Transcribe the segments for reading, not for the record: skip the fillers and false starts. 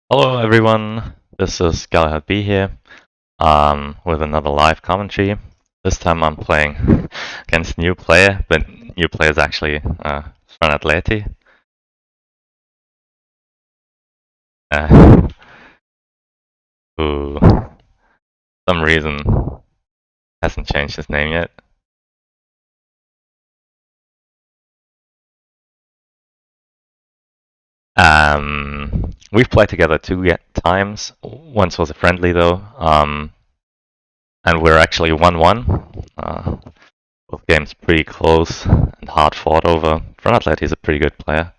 Hello everyone, this is GalahadB here, with another live commentary. This time I'm playing against new player, but new player is actually Franatleti. Uh, who, some reason, hasn't changed his name yet. We've played together two times. Once was a friendly though, and we're actually 1-1. Both games pretty close and hard fought over. Franatleti is a pretty good player.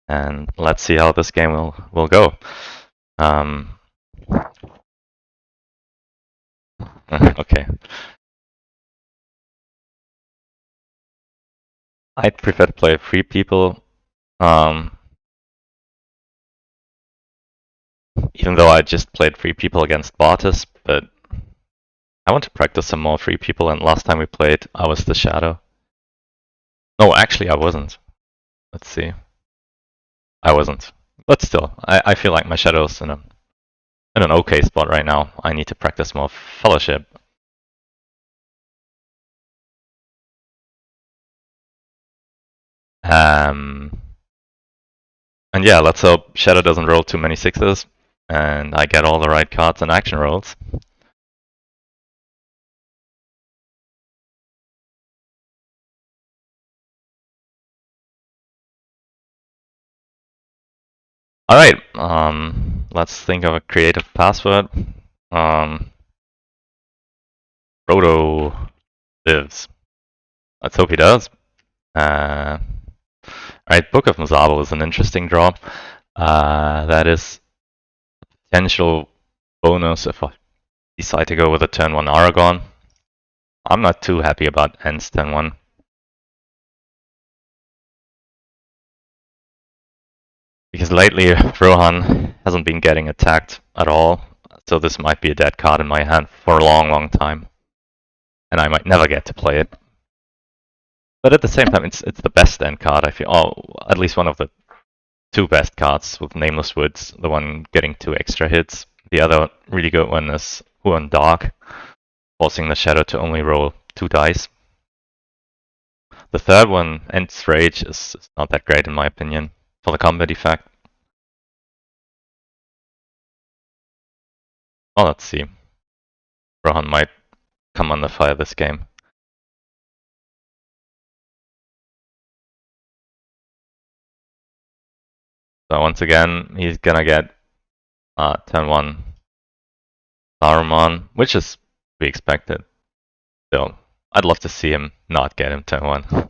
And let's see how this game will go. Okay. I'd prefer to play 3 people, even though I just played 3 people against Bartis, but I want to practice some more 3 people, and last time we played, I was the Shadow. No, actually I wasn't. Let's see. I wasn't. But still, I feel like my Shadow's in an okay spot right now. I need to practice more Fellowship. And yeah, let's hope Shadow doesn't roll too many 6s, and I get all the right cards and action rolls. Alright, let's think of a creative password. Proto lives. Let's hope he does. Alright, Book of Mazabo is an interesting draw. That is a potential bonus if I decide to go with a turn 1 Aragon. I'm not too happy about Ends turn 1. Because lately Rohan hasn't been getting attacked at all, so this might be a dead card in my hand for a long time. And I might never get to play it. But at the same time, it's the best end card, I feel. Oh, at least one of the 2 best cards with Nameless Woods, the one getting 2 extra hits. The other really good one is Huan Dark, forcing the Shadow to only roll 2 dice. The third one, End's Rage, is not that great in my opinion, for the combat effect. Oh, let's see. Rohan might come under fire this game. So once again, he's gonna get turn 1 Saruman, which is to be expected. Still, I'd love to see him not get him turn 1.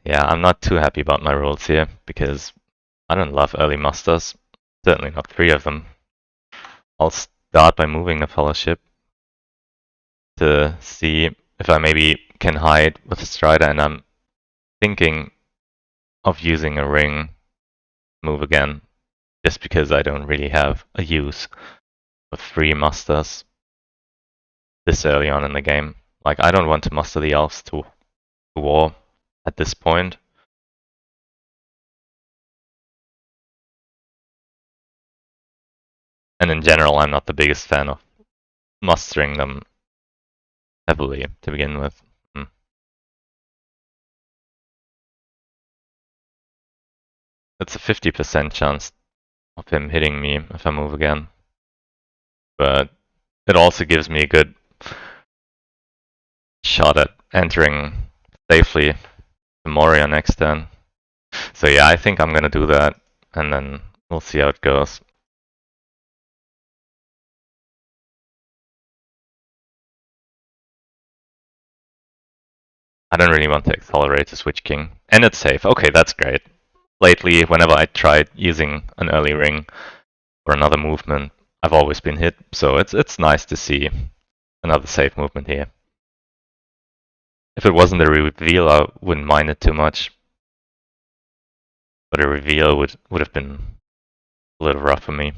Yeah, I'm not too happy about my rules here, because I don't love early musters. Certainly not 3 of them. I'll start by moving the Fellowship to see if I maybe can hide with the Strider, and I'm thinking of using a ring move again, just because I don't really have a use of 3 musters this early on in the game. Like, I don't want to muster the elves to war at this point. And in general, I'm not the biggest fan of mustering them heavily to begin with. It's a 50% chance of him hitting me if I move again. But it also gives me a good shot at entering safely to Moria next turn. So yeah, I think I'm gonna do that, and then we'll see how it goes. I don't really want to accelerate to Switch King. And it's safe. Okay, that's great. Lately, whenever I tried using an early ring or another movement, I've always been hit, so it's nice to see another safe movement here. If it wasn't a reveal, I wouldn't mind it too much. But a reveal would have been a little rough for me.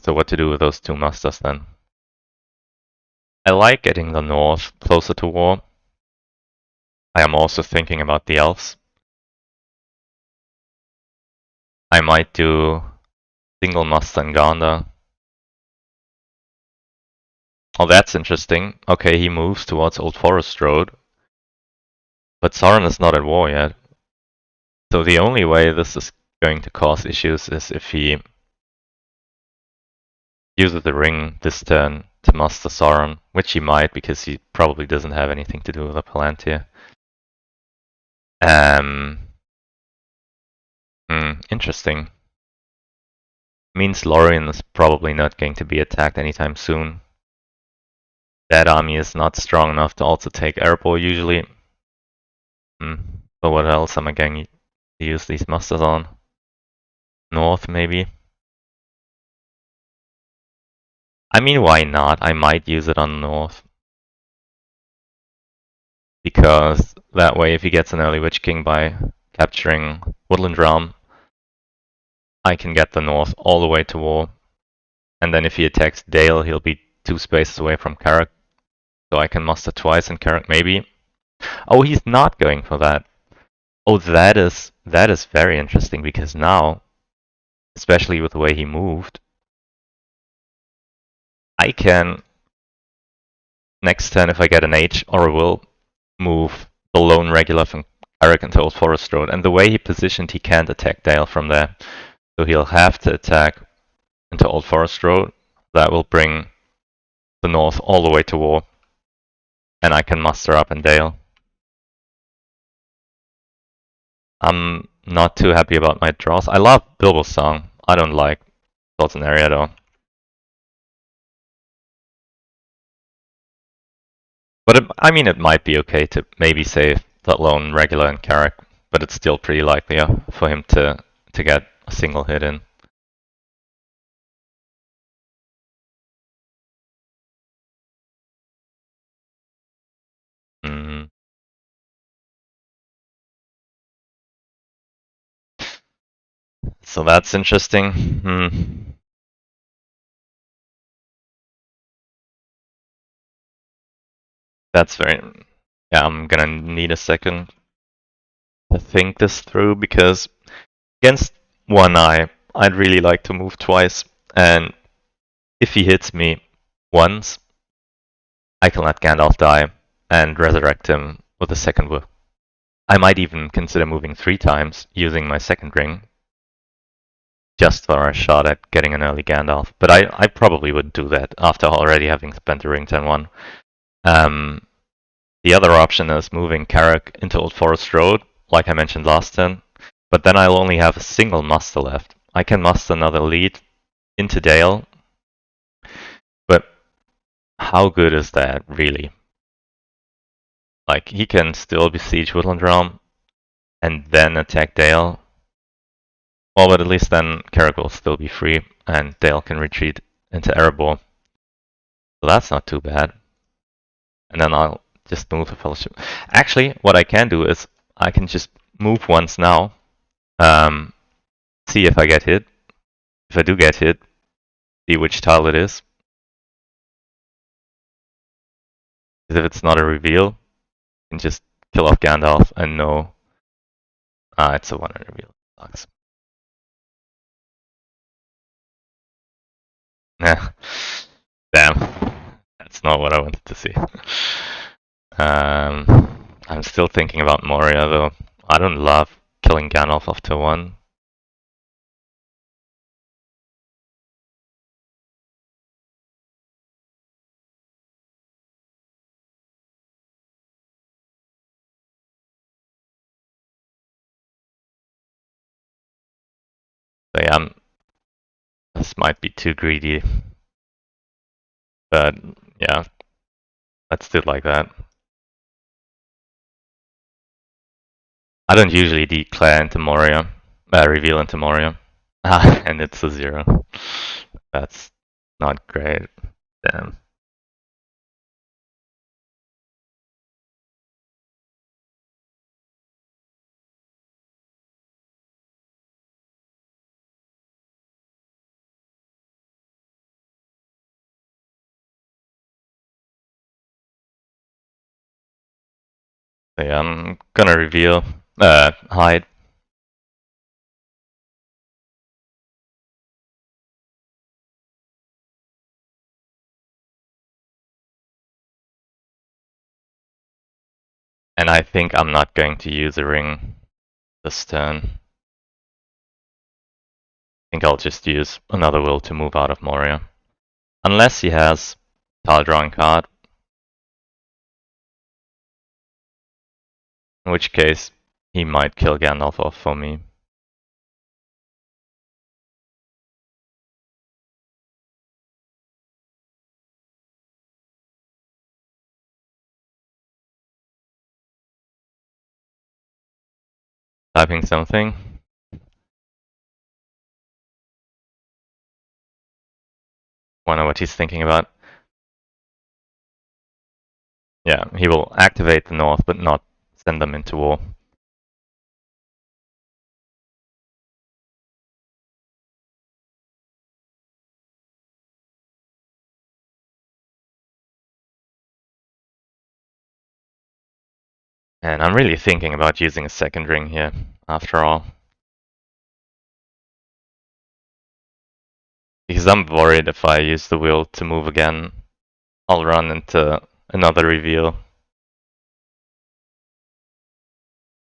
So what to do with those 2 musters then? I like getting the north closer to war. I am also thinking about the elves. I might do single Master and Ganda. Oh, that's interesting. Okay, he moves towards Old Forest Road. But Sauron is not at war yet. So the only way this is going to cause issues is if he uses the ring this turn to master Sauron, which he might because he probably doesn't have anything to do with the Palantir. Interesting. Means Lorien is probably not going to be attacked anytime soon. That army is not strong enough to also take Erebor usually. But what else am I going to use these musters on? North, maybe? I mean, why not? I might use it on North. Because that way, if he gets an early Witch King by capturing Woodland Realm, I can get the North all the way to war. And then if he attacks Dale, he'll be 2 spaces away from Carrick. So I can muster twice in Carrick, maybe. Oh, he's not going for that. Oh, that is very interesting because now, especially with the way he moved, I can, next turn if I get an H or a will, move the lone regular from Carrick into Old Forest Road. And the way he positioned, he can't attack Dale from there. So he'll have to attack into Old Forest Road. That will bring the North all the way to war. And I can muster up in Dale. I'm not too happy about my draws. I love Bilbo's song. I don't like Swords and Area though. But I mean, it might be okay to maybe save that lone regular in Carrick, but it's still pretty likely for him to get a single hit in. Mm. So that's interesting. That's very. Yeah, I'm gonna need a second to think this through because against one eye, I'd really like to move twice, and if he hits me once, I can let Gandalf die and resurrect him with a second whip. I might even consider moving 3 times using my second ring just for a shot at getting an early Gandalf. But I probably would do that after already having spent a ring turn 1. The other option is moving Carrick into Old Forest Road, like I mentioned last turn. But then I'll only have a single muster left. I can muster another lead into Dale. But how good is that, really? Like, he can still besiege Woodland Realm and then attack Dale. Well, but at least then Carrick will still be free, and Dale can retreat into Erebor. So that's not too bad. And then I'll just move the Fellowship. Actually, what I can do is I can just move once now, see if I get hit. If I do get hit, see which tile it is. Because if it's not a reveal, I can just kill off Gandalf and know it's a 1 reveal. Sucks. Yeah. Damn. That's not what I wanted to see. I'm still thinking about Moria though. I don't love killing Gandalf off to 1. So yeah, this might be too greedy. But yeah, let's do it like that. I don't usually declare into Moria, reveal into Moria. And it's a 0. That's not great. Damn. So yeah, I'm gonna reveal, hide. And I think I'm not going to use a ring this turn. I think I'll just use another will to move out of Moria. Unless he has tile drawing card. In which case, he might kill Gandalf off for me. Typing something. Wonder what he's thinking about. Yeah, he will activate the north, but not send them into war. And I'm really thinking about using a second ring here, after all. Because I'm worried if I use the will to move again, I'll run into another reveal.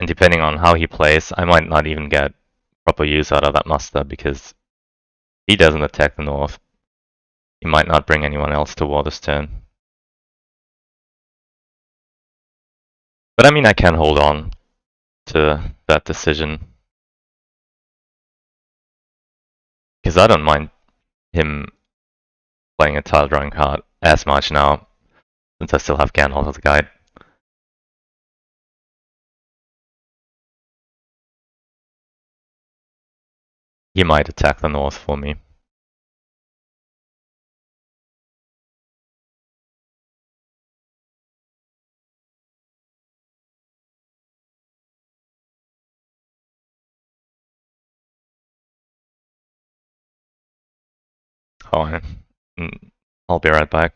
And depending on how he plays, I might not even get proper use out of that muster, because he doesn't attack the north. He might not bring anyone else to war this turn. But I mean, I can hold on to that decision. Because I don't mind him playing a tile drawing card as much now, since I still have Gandalf as a guide. He might attack the north for me. Oh, I'll be right back.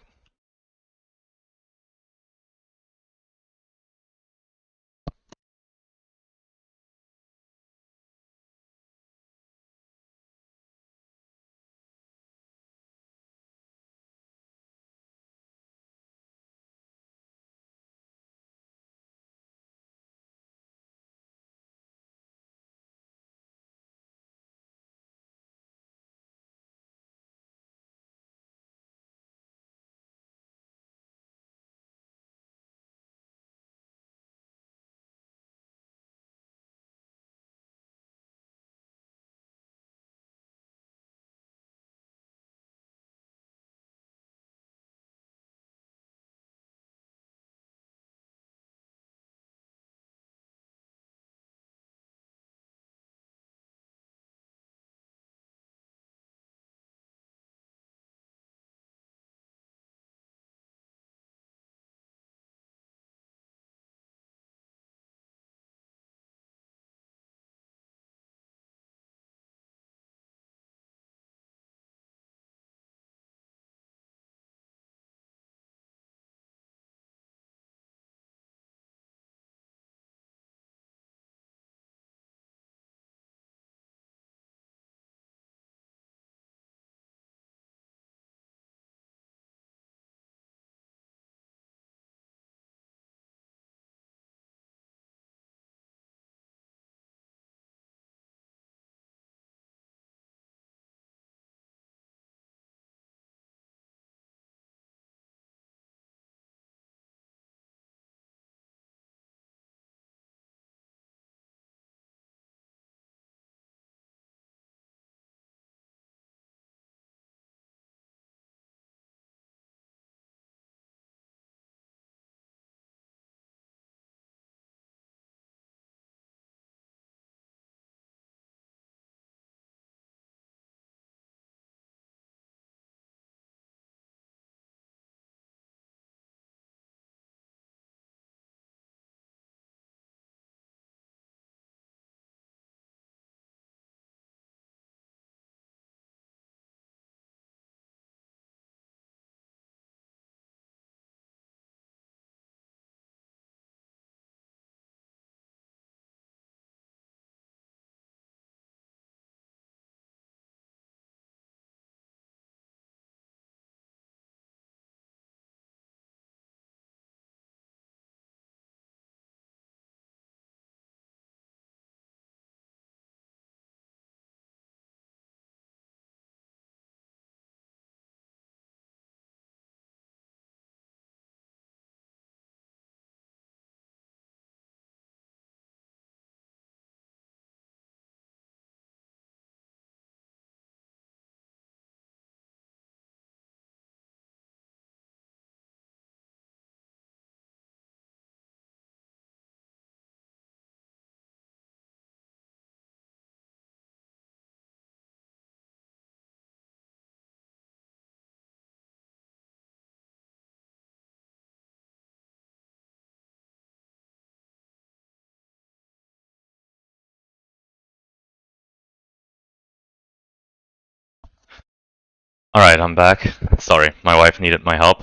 Alright, I'm back. Sorry, my wife needed my help.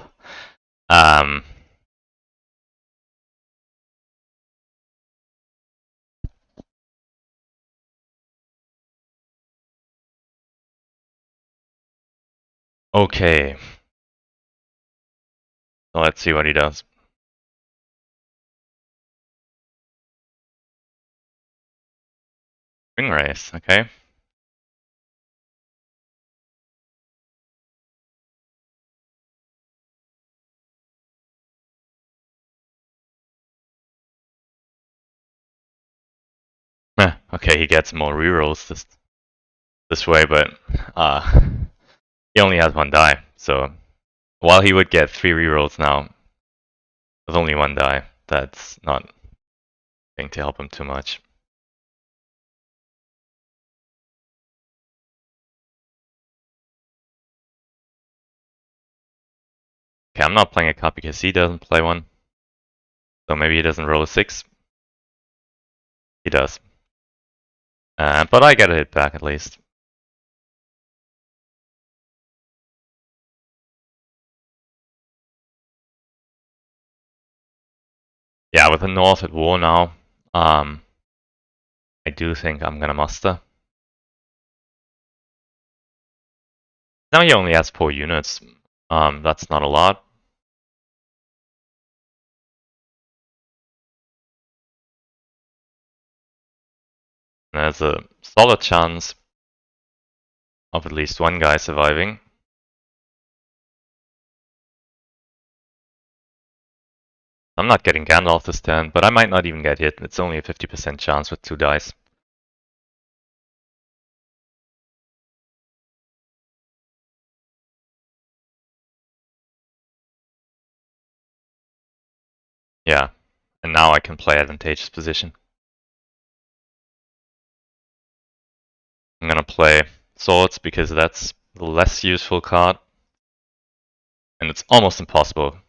Um, okay. So let's see what he does. Ring race, okay. Okay, he gets more rerolls this way, but he only has one die. So while he would get 3 rerolls now, with only one die, that's not going to help him too much. Okay, I'm not playing a card because he doesn't play one. So maybe he doesn't roll a 6. He does. But I get a hit back at least. Yeah, with the North at war now, I do think I'm gonna muster. Now he only has 4 units. That's not a lot. There's a solid chance of at least one guy surviving. I'm not getting Gandalf this turn, but I might not even get hit. It's only a 50% chance with 2 dice. Yeah, and now I can play advantageous position. I'm gonna play Swords because that's the less useful card. And it's almost impossible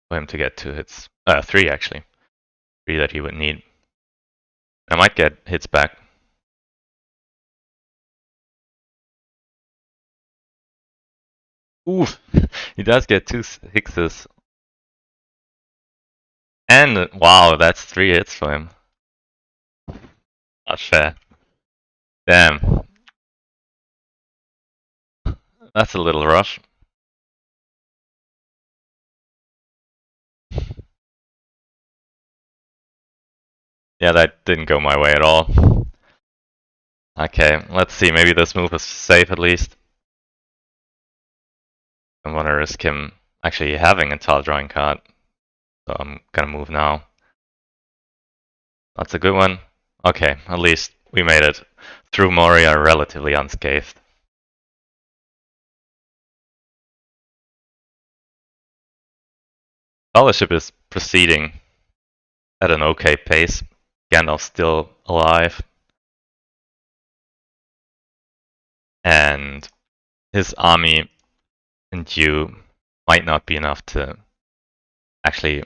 for him to get 2 hits. 3 actually. 3 that he would need. I might get hits back. Oof! He does get 2 hixes. And wow, that's 3 hits for him. Not fair. Damn. That's a little rough. Yeah, that didn't go my way at all. Okay, let's see. Maybe this move is safe at least. I want to risk him actually having a tile drawing card. So I'm gonna move now. That's a good one. Okay, at least we made it through Moria relatively unscathed. Fellowship is proceeding at an okay pace. Gandalf's still alive. And his army and you might not be enough to actually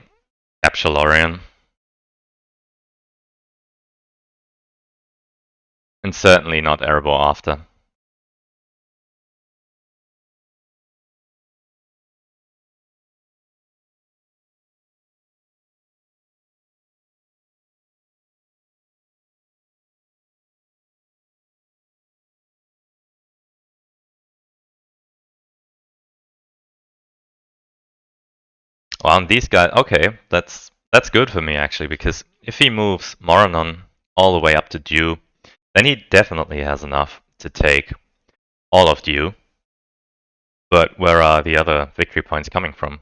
capture Lorien. And certainly not Erebor after. Well, and these guys, okay, that's good for me actually, because if he moves Moranon all the way up to Dew, then he definitely has enough to take all of Dew. But where are the other victory points coming from?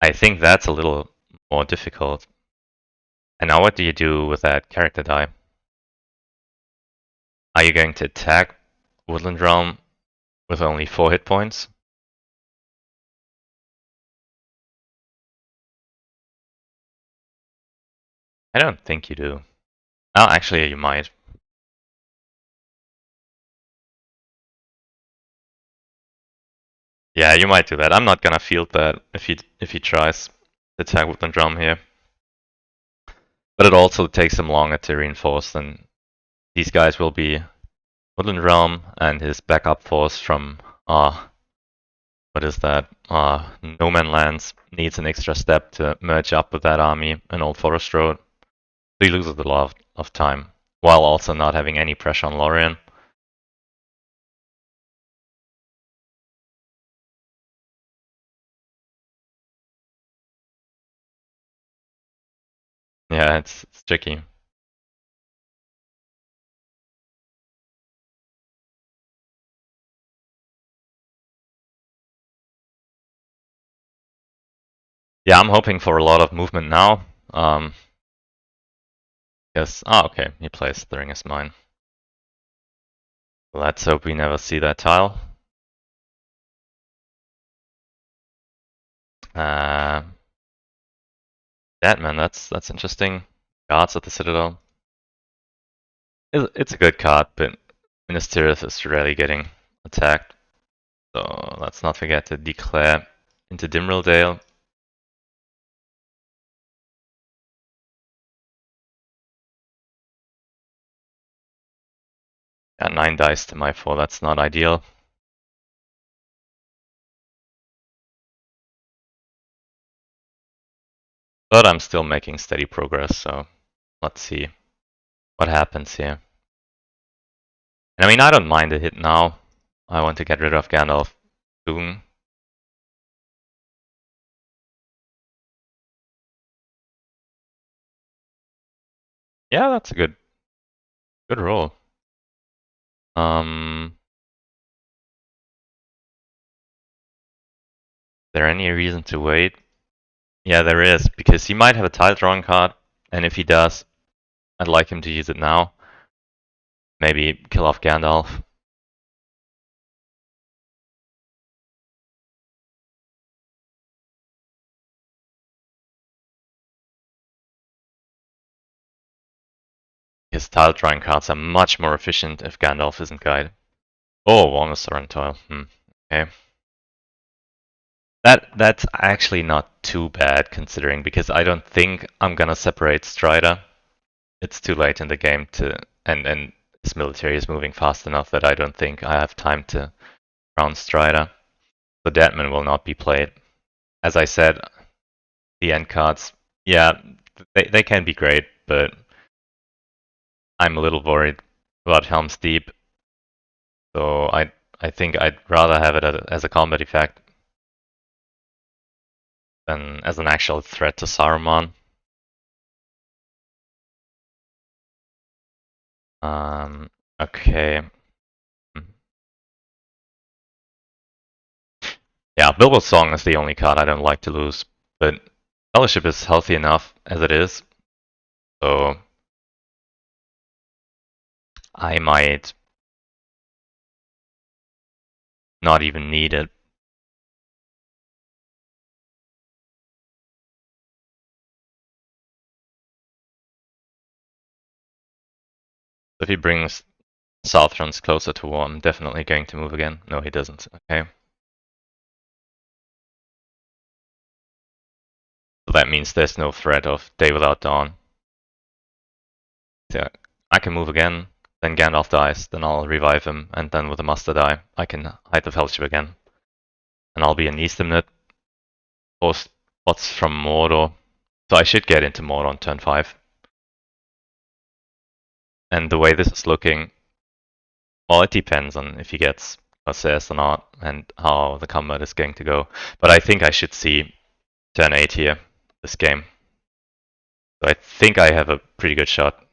I think that's a little more difficult. And now what do you do with that character die? Are you going to attack Woodland Realm with only 4 hit points? I don't think you do. Oh, actually, you might. Yeah, you might do that. I'm not gonna field that if he tries to attack Woodland Realm here. But it also takes him longer to reinforce, and these guys will be Woodland Realm and his backup force from What is that? No Man Lands needs an extra step to merge up with that army in Old Forest Road. So he loses a lot of time, while also not having any pressure on Lorien. Yeah, it's tricky. Yeah, I'm hoping for a lot of movement now. Yes. Okay, he plays the Ring is Mine. Let's hope we never see that tile. Deadman, that's interesting. Guards at the Citadel. It's a good card, but Ministerius is rarely getting attacked. So let's not forget to declare into Dimril Dale. Yeah, 9 dice to my 4, that's not ideal. But I'm still making steady progress, so let's see what happens here. And I mean, I don't mind a hit now. I want to get rid of Gandalf soon. Yeah, that's a good roll. Is there any reason to wait? Yeah, there is, because he might have a tile drawing card, and if he does, I'd like him to use it now. Maybe kill off Gandalf. His tile drawing cards are much more efficient if Gandalf isn't guided. Oh, Walnuster tile. Okay. That's actually not too bad considering, because I don't think I'm gonna separate Strider. It's too late in the game to, and his military is moving fast enough that I don't think I have time to round Strider. The Deadman will not be played. As I said, the end cards, yeah, they can be great, but I'm a little worried about Helm's Deep. So I think I'd rather have it as a combat effect than as an actual threat to Saruman. Okay. Yeah, Bilbo's Song is the only card I don't like to lose, but Fellowship is healthy enough as it is, so I might not even need it. If he brings Southrons closer to war, I'm definitely going to move again. No, he doesn't. Okay. So that means there's no threat of Day Without Dawn. So I can move again, then Gandalf dies, then I'll revive him, and then with the Master die, I can hide the Fellowship again. And I'll be in Eastamnet. Both spots from Mordor. So I should get into Mordor on turn 5. And the way this is looking, well, it depends on if he gets Corsairs or not, and how the combat is going to go. But I think I should see turn 8 here, this game. So I think I have a pretty good shot.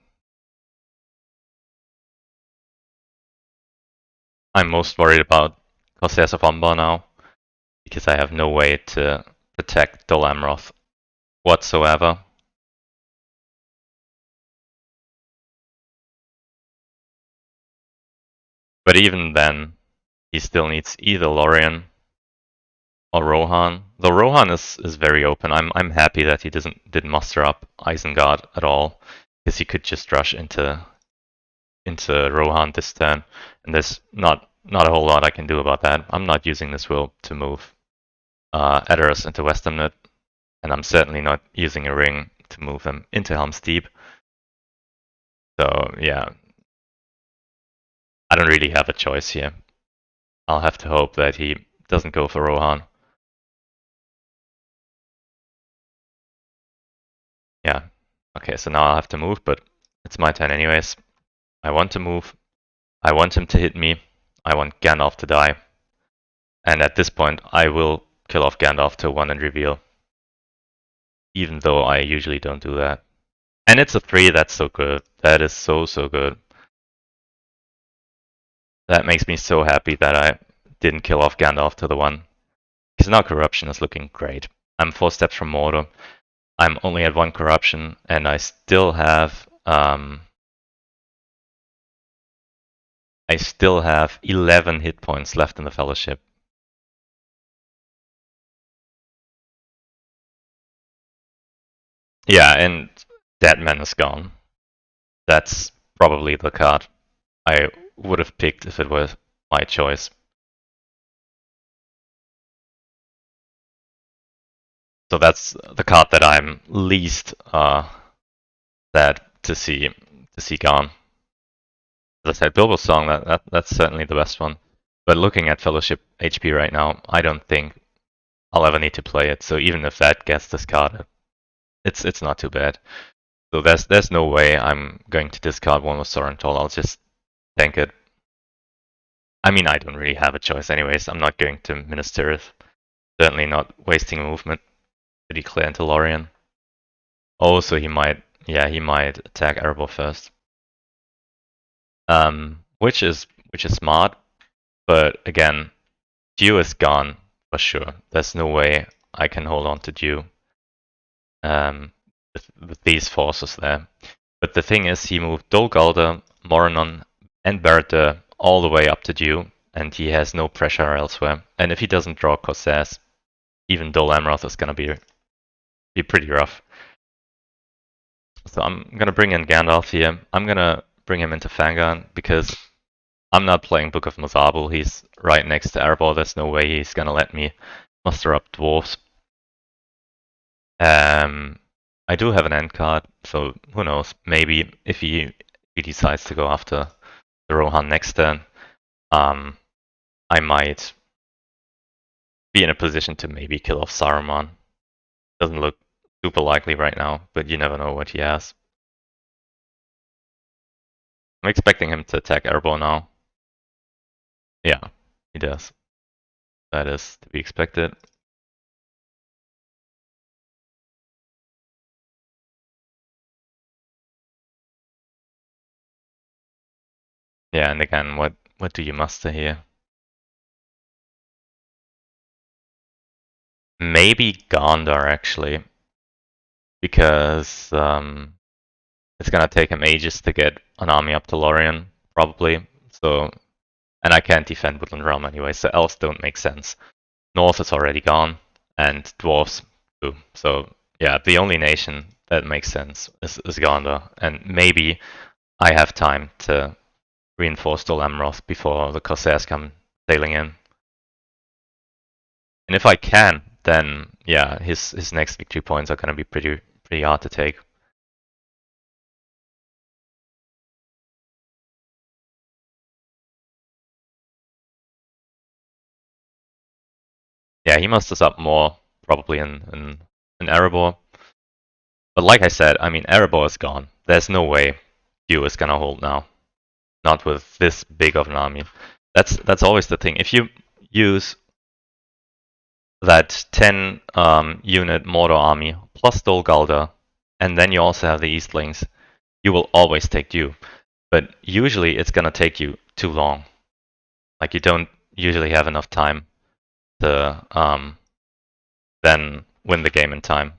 I'm most worried about Corsairs of Umbar now, because I have no way to protect Dol Amroth whatsoever. But even then, he still needs either Lorien or Rohan. Though Rohan is very open. I'm happy that he didn't muster up Isengard at all, because he could just rush into Rohan this turn, and there's not a whole lot I can do about that. I'm not using this will to move Edoras into Westernet, and I'm certainly not using a ring to move them into Helm's Deep. So yeah, I don't really have a choice here. I'll have to hope that he doesn't go for Rohan. Yeah. Okay, so now I'll have to move, but it's my turn anyways. I want to move. I want him to hit me. I want Gandalf to die. And at this point, I will kill off Gandalf to 1 and reveal. Even though I usually don't do that. And it's a 3, that's so good. That is so, so good. That makes me so happy that I didn't kill off Gandalf to the 1. Because now corruption is looking great. I'm 4 steps from Mordor. I'm only at 1 corruption, and I still have 11 hit points left in the Fellowship. Yeah, and Deadman is gone. That's probably the card I would have picked if it was my choice. So that's the card that I'm least sad to see gone. As I said, Bilbo's Song, that's certainly the best one. But looking at Fellowship HP right now, I don't think I'll ever need to play it. So even if that gets discarded, it's not too bad. So there's no way I'm going to discard one with Sorrentol. I'll just tank it. I mean, I don't really have a choice anyways. I'm not going to Minister it. Certainly not wasting movement to declare into Lorien. Oh, so he might attack Erebor first. Which is smart, but again, Dew is gone for sure. There's no way I can hold on to Dew with these forces there. But the thing is, he moved Dol Guldur, Moranon, and Barad all the way up to Dew, and he has no pressure elsewhere. And if he doesn't draw Corsairs, even Dol Amroth is gonna be pretty rough. So I'm gonna bring in Gandalf here. I'm gonna bring him into Fangorn because I'm not playing Book of Mazabul. He's right next to Erebor. There's no way he's gonna let me muster up dwarves. I do have an end card, so who knows? Maybe if he decides to go after the Rohan next turn, I might be in a position to maybe kill off Saruman. Doesn't look super likely right now, but you never know what he has. I'm expecting him to attack Erebor now. Yeah, he does. That is to be expected. Yeah, and again, what do you muster here? Maybe Gondor actually, because it's gonna take him ages to get an army up to Lorien, probably. So, and I can't defend Woodland Realm anyway, so elves don't make sense. North is already gone, and dwarves too. So yeah, the only nation that makes sense is Gondor, and maybe I have time to reinforce Dol Amroth before the Corsairs come sailing in. And if I can, then yeah, his next victory points are gonna be pretty hard to take. Yeah, he musters up more probably in Erebor. But like I said, I mean Erebor is gone. There's no way Hugh is gonna hold now. Not with this big of an army. That's always the thing. If you use that 10 unit Mordor army plus Dol Guldur, and then you also have the Eastlings, you will always take Dew. But usually it's gonna take you too long. Like you don't usually have enough time to then win the game in time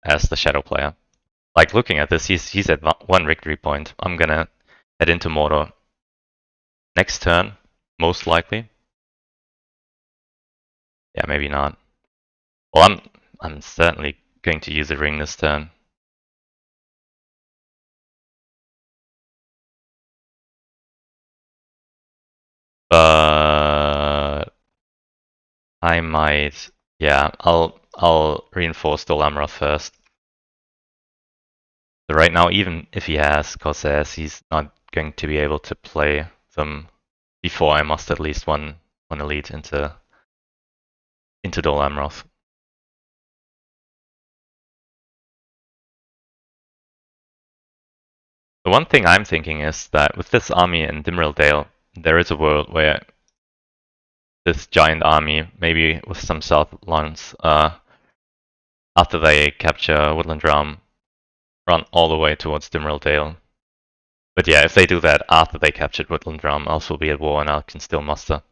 as the Shadow player. Like looking at this, he's at 1 victory point. I'm gonna head into Mordor next turn, most likely. Yeah, maybe not. Well, I'm certainly going to use a ring this turn. But I might, yeah, I'll reinforce Dol Amroth first. So right now, even if he has Corsairs, he's not going to be able to play them before I must at least one elite into Dol Amroth. The one thing I'm thinking is that with this army in Dimril Dale, there is a world where this giant army, maybe with some South Lawns, after they capture Woodland Realm, run all the way towards Dimril Dale. But yeah, if they do that after they captured Woodland Realm, Elves will be at war and I can still muster.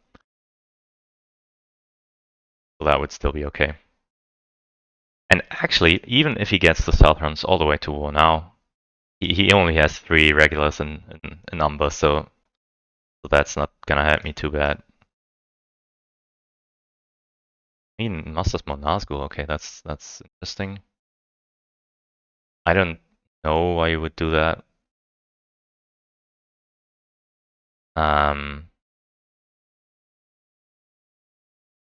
So that would still be okay. And actually, even if he gets the South Runs all the way to war now, he only has 3 regulars in number, so that's not gonna hurt me too bad. I mean, Masters more Nazgul, okay, that's interesting. I don't know why you would do that.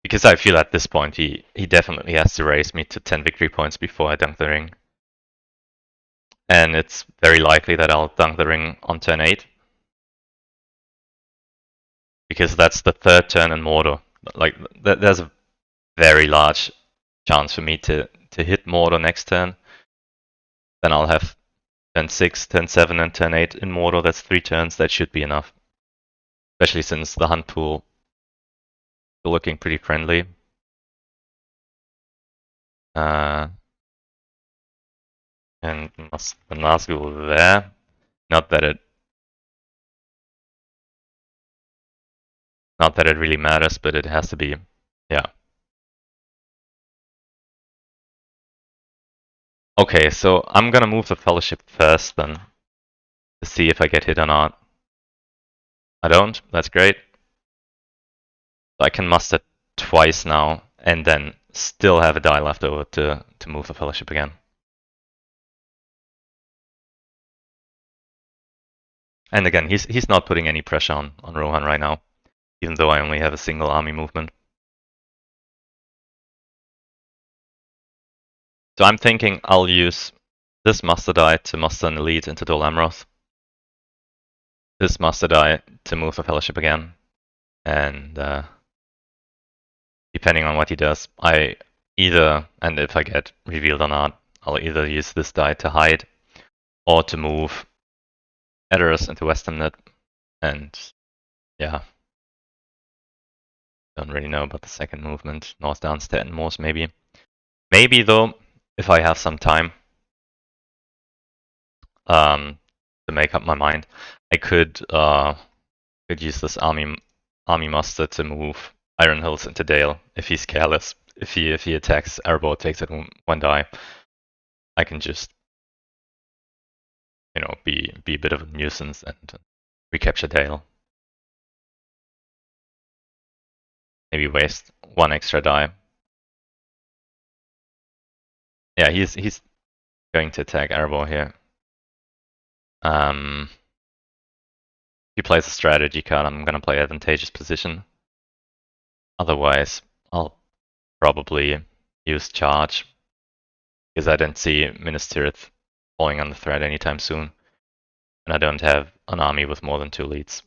Because I feel at this point he definitely has to raise me to 10 victory points before I dunk the ring. And it's very likely that I'll dunk the ring on turn 8. Because that's the 3rd turn in Mordor. Like, there's a very large chance for me to hit Mordor next turn. Then I'll have turn 6, turn 7, and turn 8 in Mordor. That's 3 turns. That should be enough. Especially since the hunt pool is looking pretty friendly. And the Nazgul there. Not that it really matters, but it has to be, yeah. Okay, so I'm gonna move the Fellowship first then, to see if I get hit or not. I don't, that's great. I can muster twice now, and then still have a die left over to move the Fellowship again. And again, he's not putting any pressure on Rohan right now, even though I only have a single army movement. So I'm thinking I'll use this muster die to muster an elite into Dol Amroth. This muster die to move the Fellowship again. And depending on what he does, I either, and if I get revealed or not, I'll either use this die to hide or to move Edoras into Westernnet. And yeah, don't really know about the second movement. North Downstead and Moors maybe. Maybe though, if I have some time to make up my mind, I could use this army muster to move Iron Hills into Dale if he's careless. If he attacks Erebor, takes it 1 die, I can just be a bit of a nuisance and recapture Dale. Maybe waste 1 extra die. Yeah, he's going to attack Erebor here. If he plays a strategy card, I'm gonna play advantageous position. Otherwise, I'll probably use charge because I don't see Minas Tirith falling under threat anytime soon, and I don't have an army with more than 2 leads.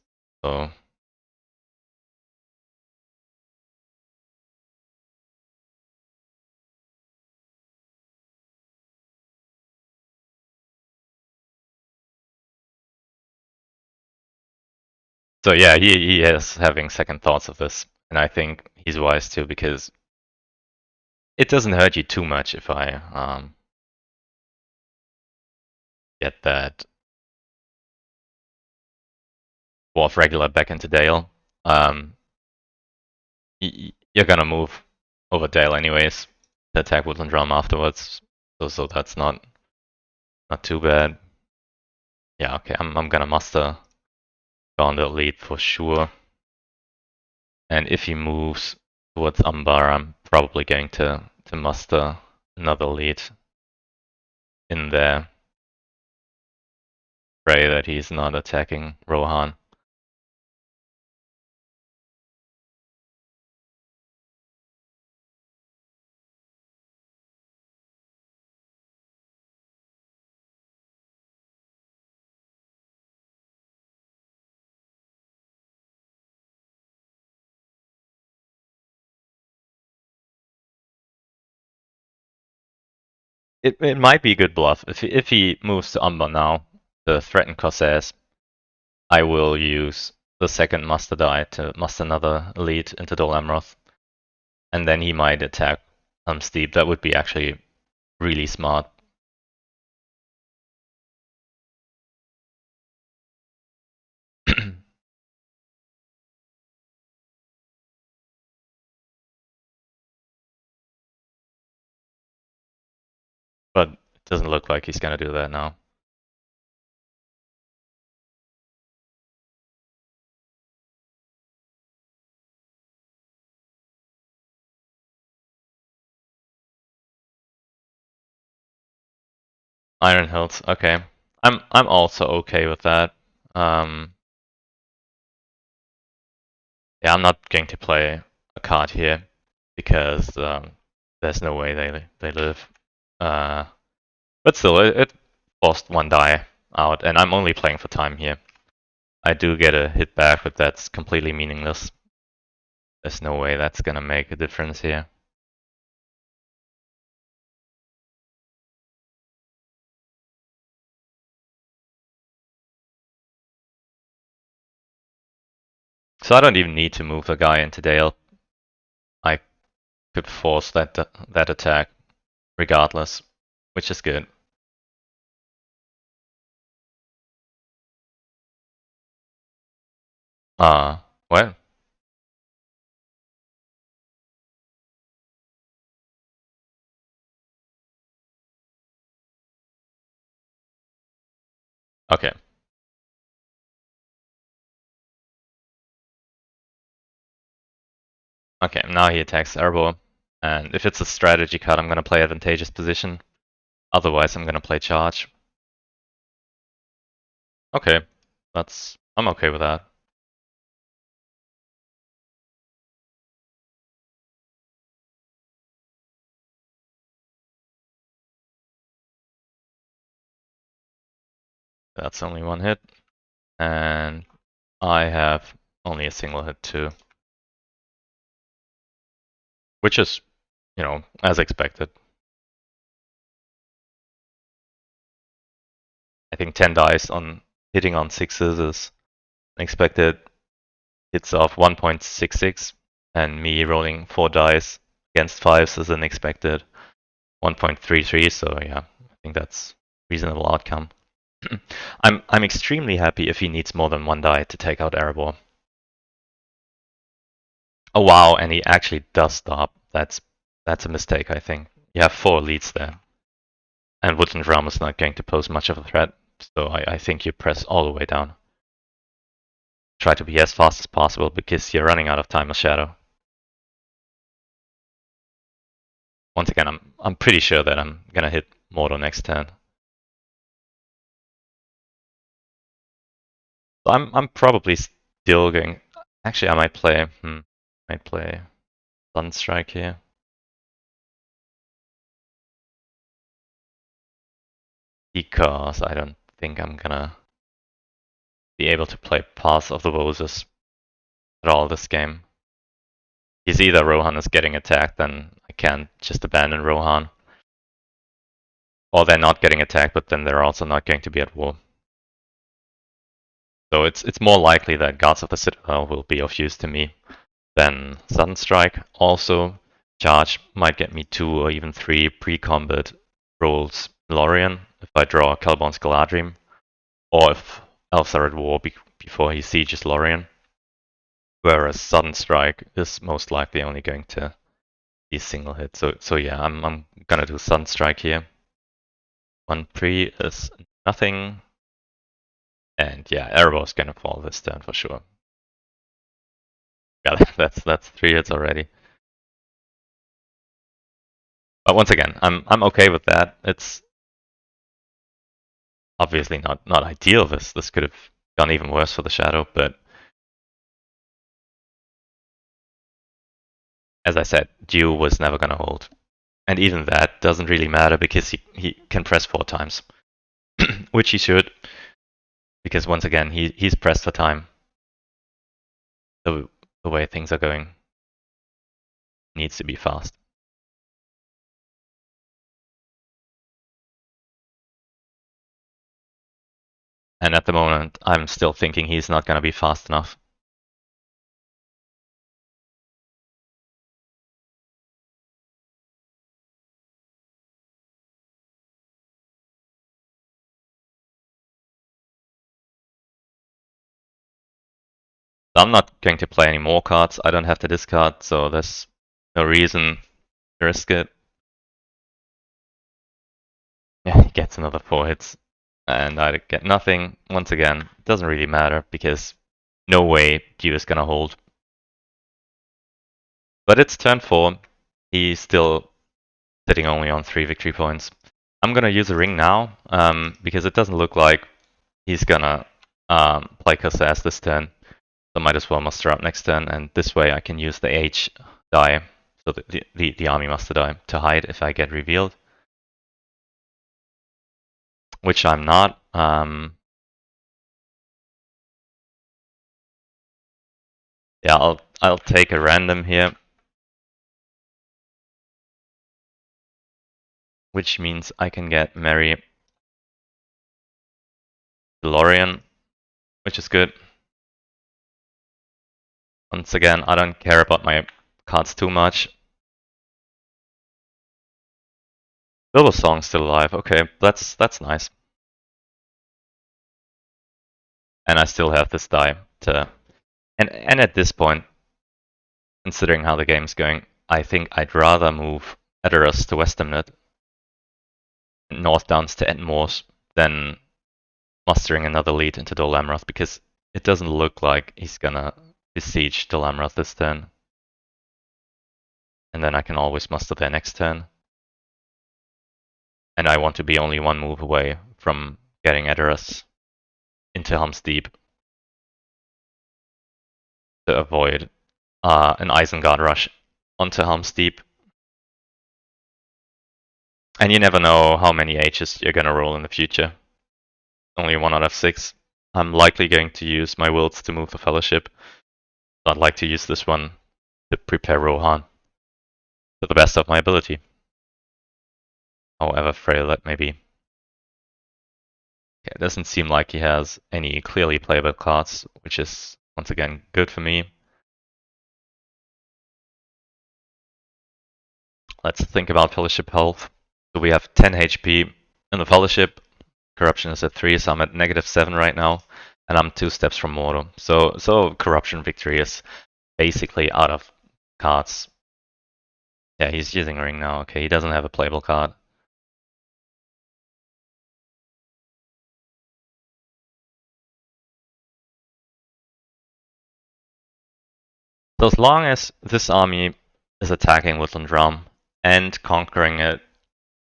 So yeah, he is having second thoughts of this, and I think he's wise too because it doesn't hurt you too much if I get that Dwarf regular back into Dale. You're gonna move over Dale anyways to attack Woodland Realm afterwards, so that's not too bad. Yeah, okay, I'm gonna muster Gauntlet lead for sure. And if he moves towards Umbar, I'm probably going to muster another lead in there. Pray that he's not attacking Rohan. It might be a good bluff. If he moves to Umber now, the threatened Corsairs, I will use the second muster die to muster another elite into Dol Amroth, and then he might attack Steep. That would be actually really smart. But it doesn't look like he's gonna do that now. Iron Hills, okay. I'm also okay with that. Yeah, I'm not going to play a card here because there's no way they live. But still, it forced one die out, and I'm only playing for time here. I do get a hit back, but that's completely meaningless. There's no way that's gonna make a difference here. So I don't even need to move the guy into Dale. I could force that attack regardless, which is good. Well, okay. Okay, now he attacks Erbo, and if it's a strategy card, I'm gonna play advantageous position. Otherwise, I'm gonna play charge. Okay, I'm okay with that. That's only one hit, and I have only a single hit too, which is, as expected. I think 10 dice on hitting on sixes is expected. Hits of 1.66, and me rolling 4 dice against fives is an expected 1.33. So yeah, I think that's reasonable outcome. I'm extremely happy if he needs more than one die to take out Erebor. Oh wow, and he actually does stop. That's a mistake, I think. You have 4 leads there. And Woodland Realm is not going to pose much of a threat, so I think you press all the way down. Try to be as fast as possible because you're running out of time of Shadow. Once again, I'm pretty sure that I'm gonna hit Mortal next turn. So I'm probably still going. Actually, I might play Sunstrike here. Because I don't think I'm gonna be able to play Path of the Roses at all this game. He's either Rohan is getting attacked, then I can't just abandon Rohan. Or they're not getting attacked, but then they're also not going to be at war. So it's more likely that Guards of the Citadel will be of use to me than Sunstrike. Also, Charge might get me 2 or even 3 pre-combat rolls Lorien if I draw Calborn's Galadrim, or if Elves are at war before he sieges Lorien. Whereas Sudden Strike is most likely only going to be a single hit. So yeah, I'm gonna do Sudden Strike here. 1 pre is nothing. And yeah, Erebor's gonna fall this turn for sure. Yeah, that's 3 hits already. But once again, I'm okay with that. It's obviously not ideal. This could have gone even worse for the Shadow, but as I said, Dew was never gonna hold. And even that doesn't really matter because he can press 4 times. Which he should. Because once again, he's pressed for time. The way things are going needs to be fast. And at the moment, I'm still thinking he's not gonna be fast enough. I'm not going to play any more cards. I don't have to discard, so there's no reason to risk it. Yeah, he gets another 4 hits. And I get nothing. Once again, it doesn't really matter because no way Q is gonna hold. But it's turn 4. He's still sitting only on 3 victory points. I'm gonna use a ring now, because it doesn't look like he's gonna play Cassaz this turn. So might as well muster up next turn, and this way I can use the H die, so the army muster die, to hide if I get revealed. Which I'm not. Yeah, I'll take a random here. Which means I can get Mary DeLorean, which is good. Once again, I don't care about my cards too much. Bilbo Song's still alive. Okay, that's nice. And I still have this die to, and at this point, considering how the game's going, I think I'd rather move Edoras to Westermnet, North Downs to Entmoors, than mustering another lead into Dol Amroth, because it doesn't look like he's gonna besiege Dol Amroth this turn. And then I can always muster there next turn. And I want to be only one move away from getting Edoras into Helm's Deep to avoid an Isengard rush onto Helm's Deep. And you never know how many H's you're gonna roll in the future. Only 1 out of 6. I'm likely going to use my wills to move the Fellowship. I'd like to use this one to prepare Rohan to the best of my ability. However frail that may be. Okay, it doesn't seem like he has any clearly playable cards, which is once again good for me. Let's think about Fellowship health. So we have 10 HP in the Fellowship. Corruption is at 3, so I'm at -7 right now. And I'm 2 steps from Mortal. So Corruption Victory is basically out of cards. Yeah, he's using Ring now. Okay, he doesn't have a playable card. So as long as this army is attacking Woodland Realm and conquering it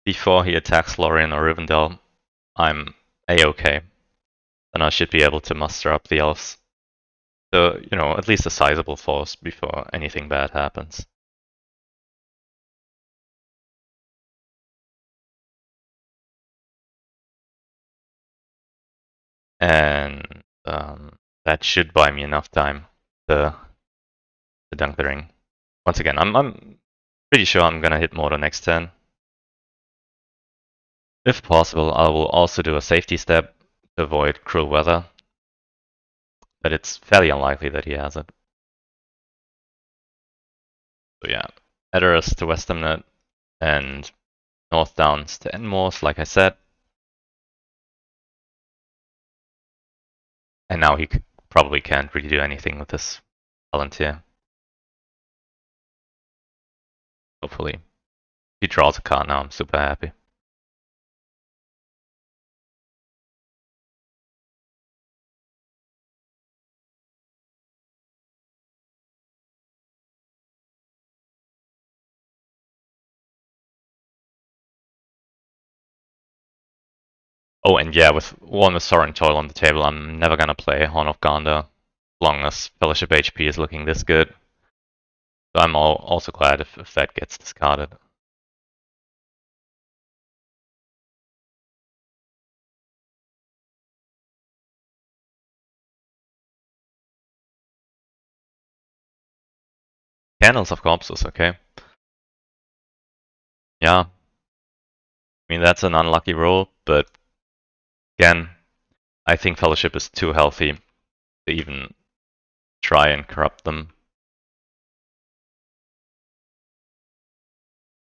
before he attacks Lorien or Rivendell, I'm a-okay. Then I should be able to muster up the elves. So, you know, at least a sizable force before anything bad happens. And that should buy me enough time to dunk the ring. Once again, I'm pretty sure I'm gonna hit Mortar next turn. If possible, I will also do a safety step to avoid cruel weather, but it's fairly unlikely that he has it. So yeah, Edoras to Westermnet and North Downs to Enmoors, like I said. And now he probably can't really do anything with this Palantir. Hopefully. If he draws a card now, I'm super happy. Oh, and yeah, with one with Sorin Toil on the table, I'm never gonna play Horn of Gondor, as long as Fellowship HP is looking this good. So I'm also glad if that gets discarded. Candles of Corpses, okay. Yeah. I mean, that's an unlucky roll, but again, I think Fellowship is too healthy to even try and corrupt them.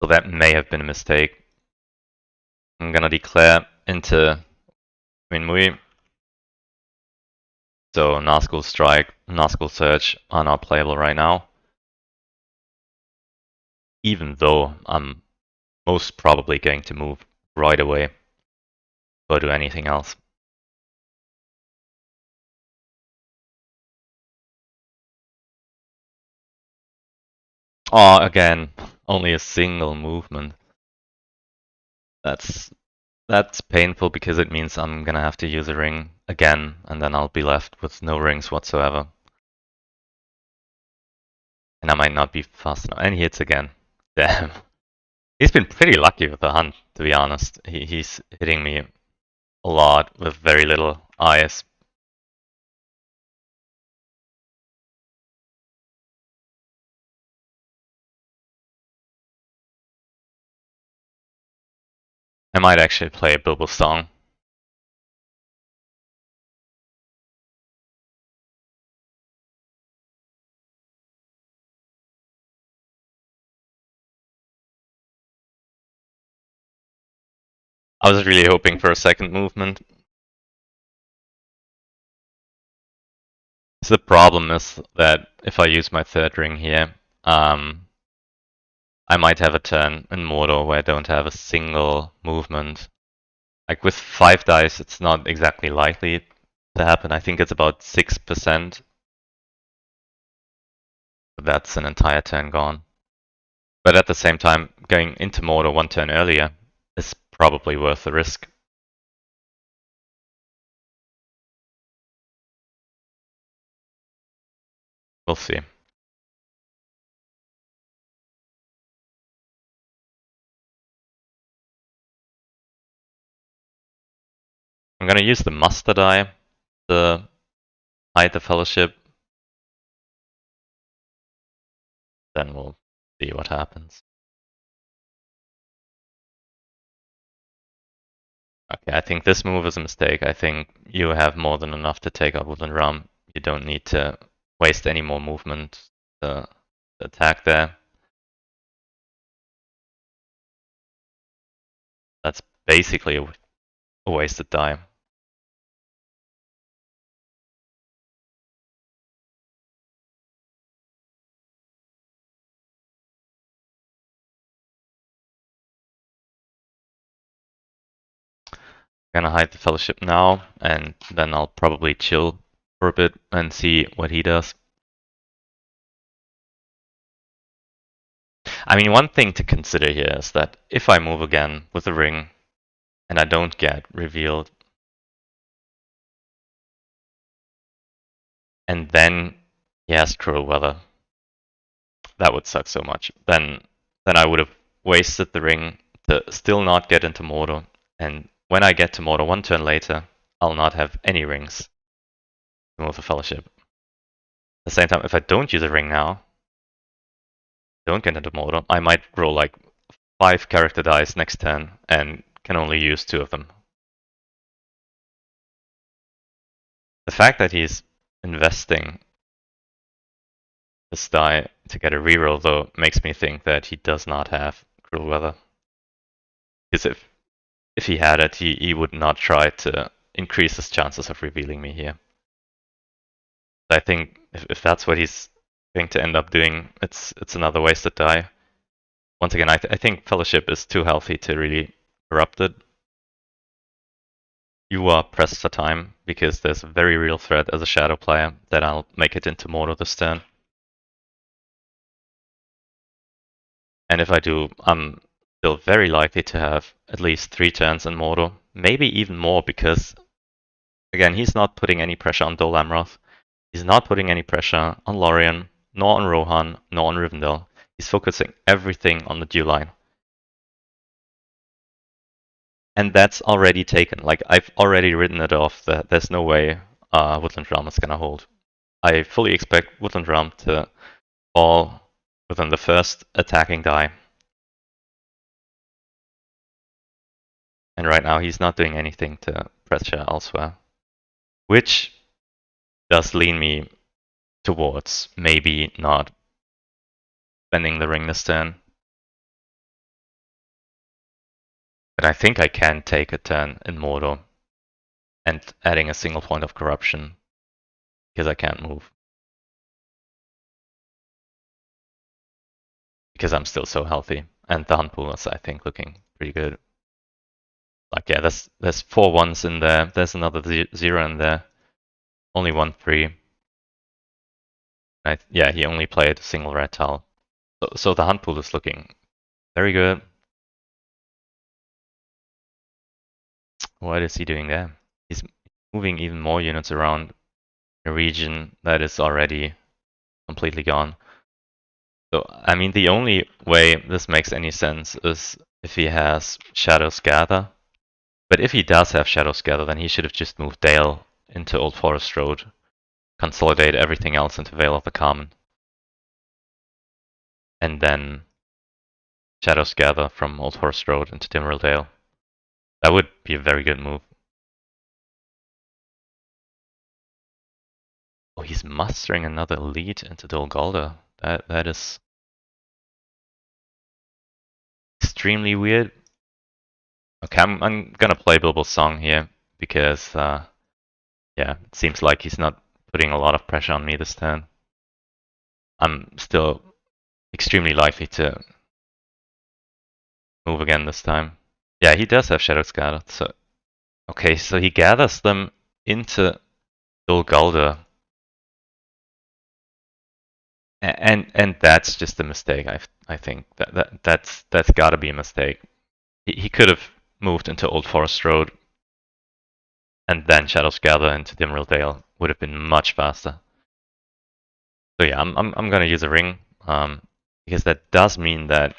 So that may have been a mistake. I'm gonna declare into Minmui. So Nazgul Strike, Nazgul Surge are not playable right now. Even though I'm most probably going to move right away or do anything else. Oh, again, only a single movement. That's painful because it means I'm gonna have to use a ring again, and then I'll be left with no rings whatsoever. And I might not be fast enough. And he hits again. Damn. He's been pretty lucky with the hunt, to be honest. He's hitting me a lot with very little eyes. I might actually play a Bilbo Song. I was really hoping for a second movement. So the problem is that if I use my third ring here, I might have a turn in Mordor where I don't have a single movement. Like with 5 dice, it's not exactly likely to happen. I think it's about 6%. That's an entire turn gone. But at the same time, going into Mordor 1 turn earlier is probably worth the risk. We'll see. I'm gonna use the muster die to hide the fellowship. Then we'll see what happens. Okay, I think this move is a mistake. I think you have more than enough to take out Woodland Realm. You don't need to waste any more movement to attack there. That's basically a wasted die. Gonna hide the fellowship now, and then I'll probably chill for a bit and see what he does. I mean, one thing to consider here is that if I move again with the ring and I don't get revealed, and then he has cruel weather, that would suck so much. Then I would have wasted the ring to still not get into Mordor, and when I get to Mordor 1 turn later, I'll not have any rings to move the fellowship. At the same time, if I don't use a ring now, don't get into Mordor, I might roll like 5 character dice next turn and can only use 2 of them. The fact that he's investing this die to get a reroll, though, makes me think that he does not have Cruel Weather. Because if he had it, he would not try to increase his chances of revealing me here. I think if that's what he's going to end up doing, it's another wasted die. Once again, I think Fellowship is too healthy to really corrupt it. You are pressed for time because there's a very real threat as a shadow player that I'll make it into Mordor this turn. And if I do, I'm still very likely to have at least 3 turns in Mordor, maybe even more because, again, he's not putting any pressure on Dol Amroth. He's not putting any pressure on Lorien, nor on Rohan, nor on Rivendell. He's focusing everything on the Dew Line. And that's already taken. Like, I've already written it off that there's no way Woodland Realm is gonna hold. I fully expect Woodland Realm to fall within the first attacking die. And right now he's not doing anything to pressure elsewhere. which does lean me towards maybe not spending the ring this turn. But I think I can take a turn in Mordor and adding a single point of corruption because I can't move. Because I'm still so healthy. And the hunt pool is, I think, looking pretty good. Like, yeah, there's 4 1s in there. There's another 0 in there. Only 1 3. Yeah, he only played a single red tile. So the hunt pool is looking very good. What is he doing there? He's moving even more units around a region that is already completely gone. So, I mean, the only way this makes any sense is if he has Shadows Gather. But if he does have Shadows Gather, then he should have just moved Dale into Old Forest Road, consolidate everything else into Vale of the Carmen, and then Shadows Gather from Old Forest Road into Dimmeril Dale. That would be a very good move. Oh, he's mustering another elite into Dol Guldur. That is extremely weird. Okay, I'm gonna play Bilbo's song here because yeah, it seems like he's not putting a lot of pressure on me this turn. I'm still extremely likely to move again this time. Yeah, he does have Shadows Gathered. So okay, so he gathers them into Dol Guldur. And that's just a mistake. I think that's got to be a mistake. He could have moved into Old Forest Road, and then Shadows Gather into Dimmeril Dale would have been much faster. So yeah, I'm gonna use a ring, because that does mean that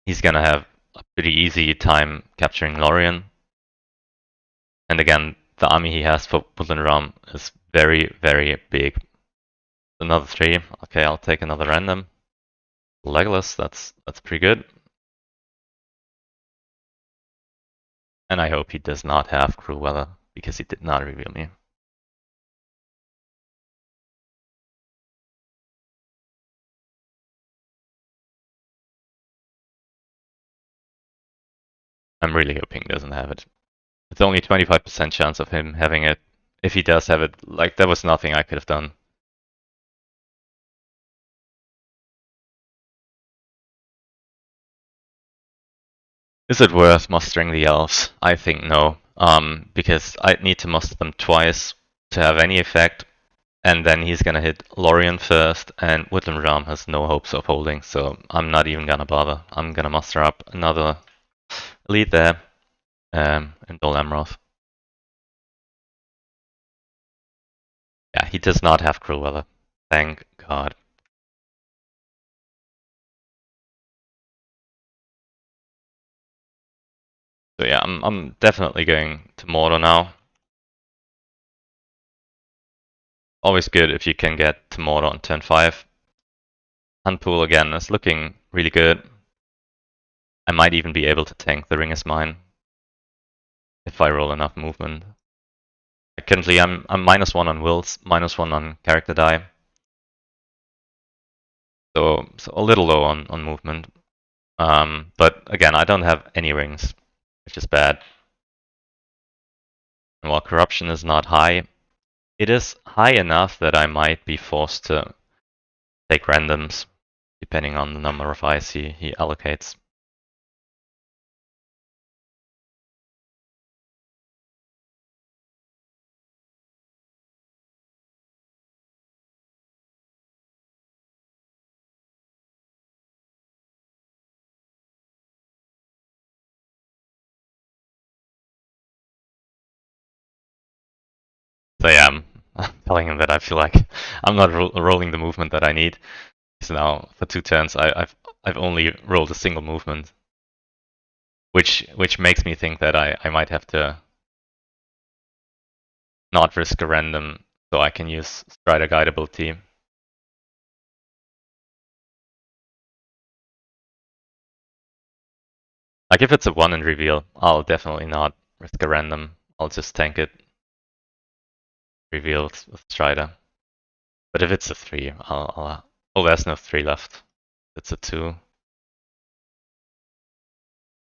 he's gonna have a pretty easy time capturing Lorien. And again, the army he has for Woodland Realm is very, very big. Another 3. Okay, I'll take another random. Legolas, that's pretty good. And I hope he does not have Cruel Weather, because he did not reveal me. I'm really hoping he doesn't have it. It's only 25% chance of him having it. If he does have it, like, there was nothing I could have done. Is it worth mustering the elves? I think no. Because I'd need to muster them twice to have any effect, and then he's gonna hit Lorien first, and Woodland Realm has no hopes of holding, so I'm not even gonna bother. I'm gonna muster up another elite there, in Dol Amroth. Yeah, he does not have Cruel Weather. Thank God. So yeah, I'm definitely going to Mordor now. Always good if you can get to Mordor on turn 5. Hunt pool again is looking really good. I might even be able to tank the Ring is Mine if I roll enough movement. Currently I'm -1 on wills, -1 on character die. So a little low on movement. But again, I don't have any rings, which is bad. And while corruption is not high, it is high enough that I might be forced to take randoms, depending on the number of eyes he allocates. So yeah, I'm telling him that I feel like I'm not rolling the movement that I need. So now for 2 turns, I've only rolled a single movement, which makes me think that I might have to not risk a random, so I can use Strider Guide ability. Like if it's a 1 in reveal, I'll definitely not risk a random. I'll just tank it. reveal with Strider. But if it's a 3, oh, there's no 3 left. It's a 2. I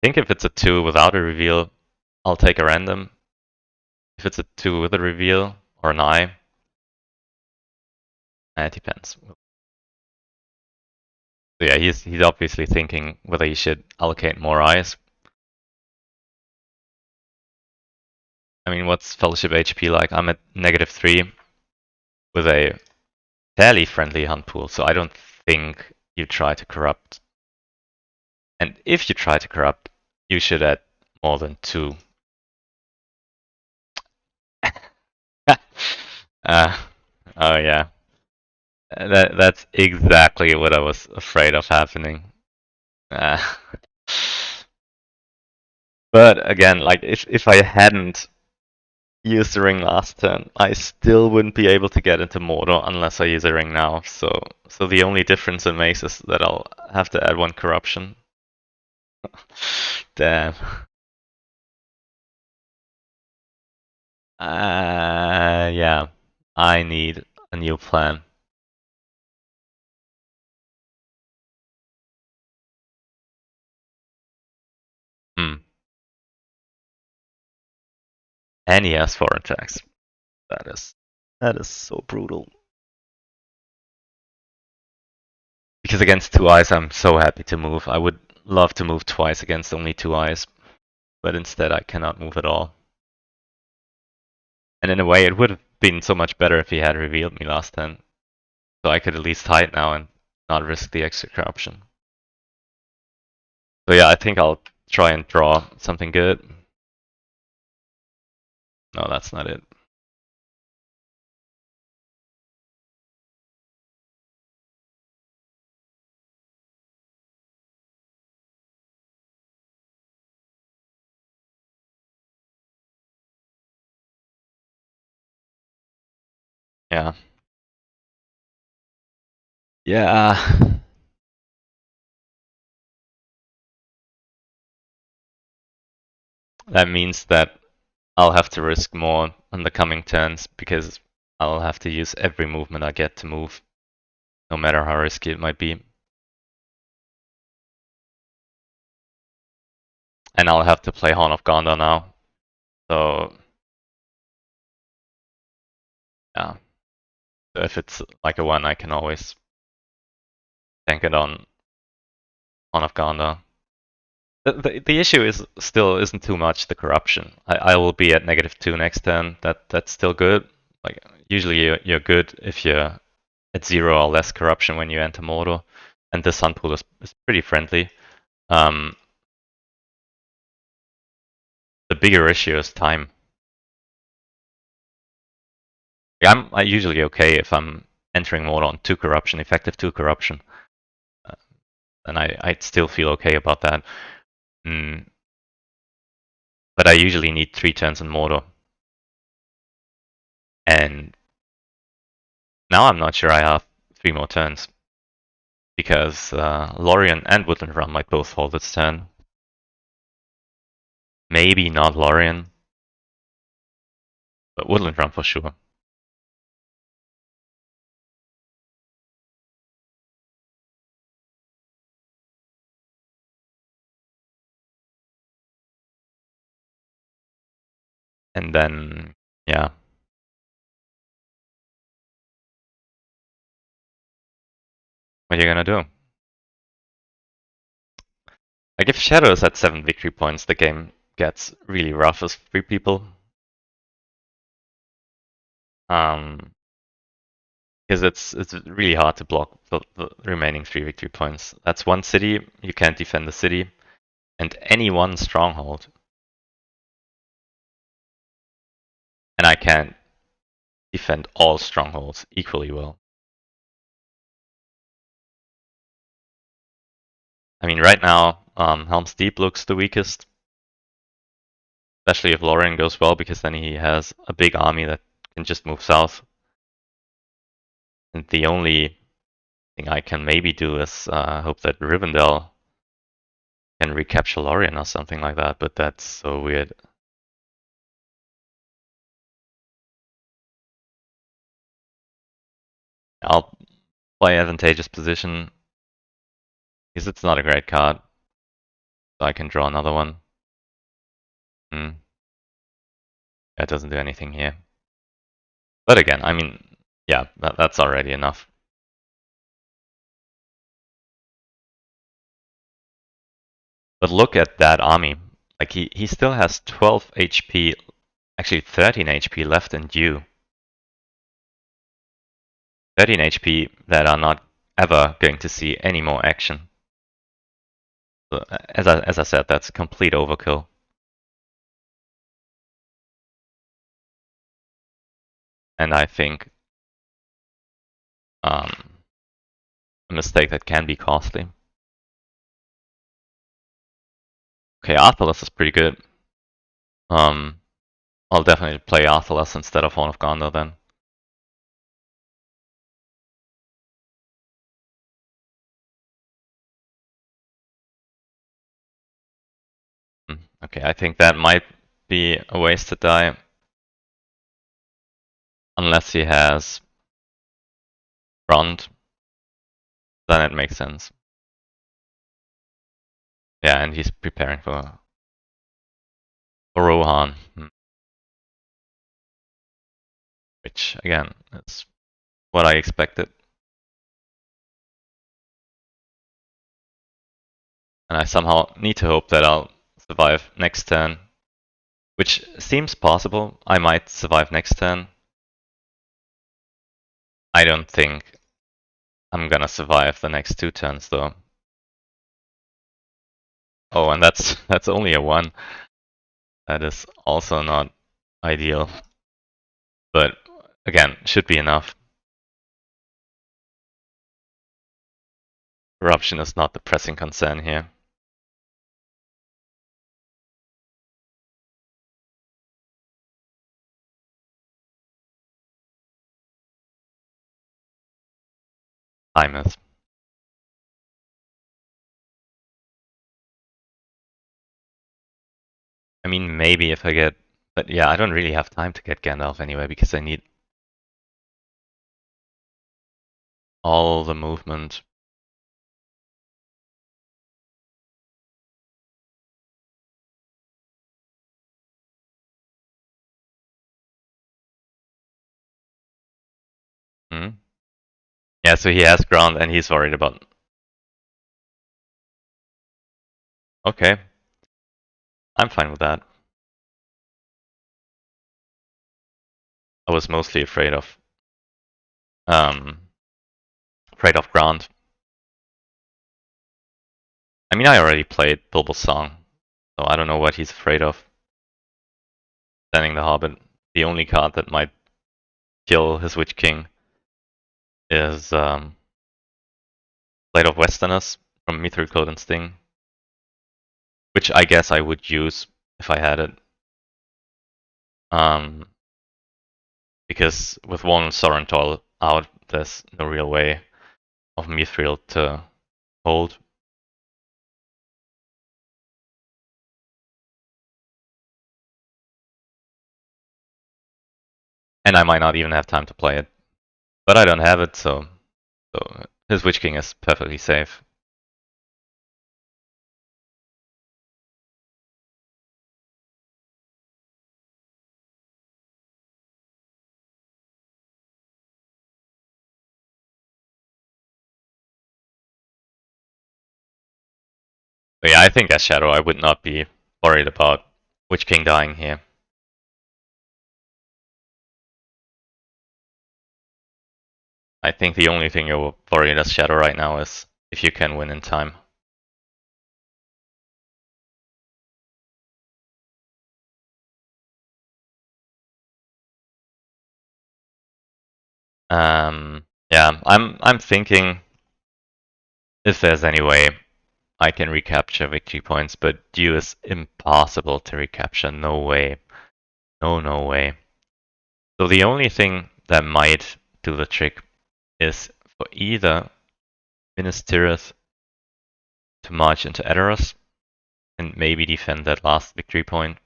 think if it's a 2 without a reveal, I'll take a random. If it's a 2 with a reveal, or an eye, it depends. So yeah, he's obviously thinking whether he should allocate more eyes. I mean, what's Fellowship HP like? I'm at -3 with a fairly friendly hunt pool, so I don't think you try to corrupt. And if you try to corrupt, you should add more than 2. Oh yeah. That's exactly what I was afraid of happening. Uh, but again, like if I hadn't used the ring last turn, I still wouldn't be able to get into Mordor unless I use a ring now. So the only difference it makes is that I'll have to add 1 corruption. Damn. Yeah. I need a new plan. Hmm. And he has 4 attacks. That is so brutal. Because against 2 eyes, I'm so happy to move. I would love to move twice against only 2 eyes, but instead I cannot move at all. And in a way, it would have been so much better if he had revealed me last time, so I could at least hide now and not risk the extra corruption. So yeah, I think I'll try and draw something good. No, that's not it. Yeah. Yeah. That means that I'll have to risk more on the coming turns because I'll have to use every movement I get to move, no matter how risky it might be. And I'll have to play Horn of Gondor now. So yeah. So if it's like a 1, I can always tank it on Horn of Gondor. The issue is still isn't too much the corruption. I will be at -2 next turn. That's still good. Like usually you're good if you're at 0 or less corruption when you enter Mordor, and this Sun Pool is pretty friendly. The bigger issue is time. I usually okay if I'm entering Mordor on 2 corruption, effective 2 corruption, and I'd still feel okay about that. But I usually need 3 turns in Mordor. And now I'm not sure I have 3 more turns. Because Lorien and Woodland Run might both hold its turn. Maybe not Lorien, but Woodland Run for sure. And then, yeah. What are you gonna do? Like if Shadow is at 7 victory points, the game gets really rough as 3 people. Because it's really hard to block the remaining 3 victory points. That's 1 city, you can't defend the city, and any 1 stronghold. And I can't defend all strongholds equally well. I mean, right now, Helm's Deep looks the weakest. Especially if Lorien goes well, because then he has a big army that can just move south. And the only thing I can maybe do is hope that Rivendell can recapture Lorien or something like that, but that's so weird. I'll play advantageous position because it's not a great card, so I can draw another one. That doesn't do anything here. But again, I mean, yeah, that's already enough. But look at that army. Like he still has 12 HP, actually 13 HP left in due. 13 HP that are not ever going to see any more action. So, as I said, that's complete overkill. And I think a mistake that can be costly. Okay, Arthalas is pretty good. I'll definitely play Arthalas instead of Horn of Gondor then. Okay, I think that might be a wasted die. Unless he has front, then it makes sense. Yeah, and he's preparing for Rohan. Which, again, is what I expected. And I somehow need to hope that I'll survive next turn. Which seems possible. I might survive next turn. I don't think I'm gonna survive the next 2 turns though. Oh, and that's only a 1. That is also not ideal. But again, should be enough. Corruption is not the pressing concern here. Time is. I mean, maybe if I get... But yeah, I don't really have time to get Gandalf anyway, because I need all the movement. Yeah, so he has ground and he's worried about... Okay. I'm fine with that. I was mostly afraid of ground. I mean, I already played Bilbo's Song, so I don't know what he's afraid of. Sending the Hobbit. The only card that might kill his Witch King is Blade of Westerners from Mithril Coat and Sting, which I guess I would use if I had it. Because with one Sorrentol out, there's no real way of Mithril to hold. And I might not even have time to play it. But I don't have it, so his Witch King is perfectly safe. But yeah, I think as Shadow I would not be worried about Witch King dying here. I think the only thing you're worried as Shadow right now is if you can win in time. Yeah, I'm thinking if there's any way I can recapture victory points, but Dew is impossible to recapture. No way. No way. So the only thing that might do the trick is for either Minas Tirith to march into Edoras and maybe defend that last victory point.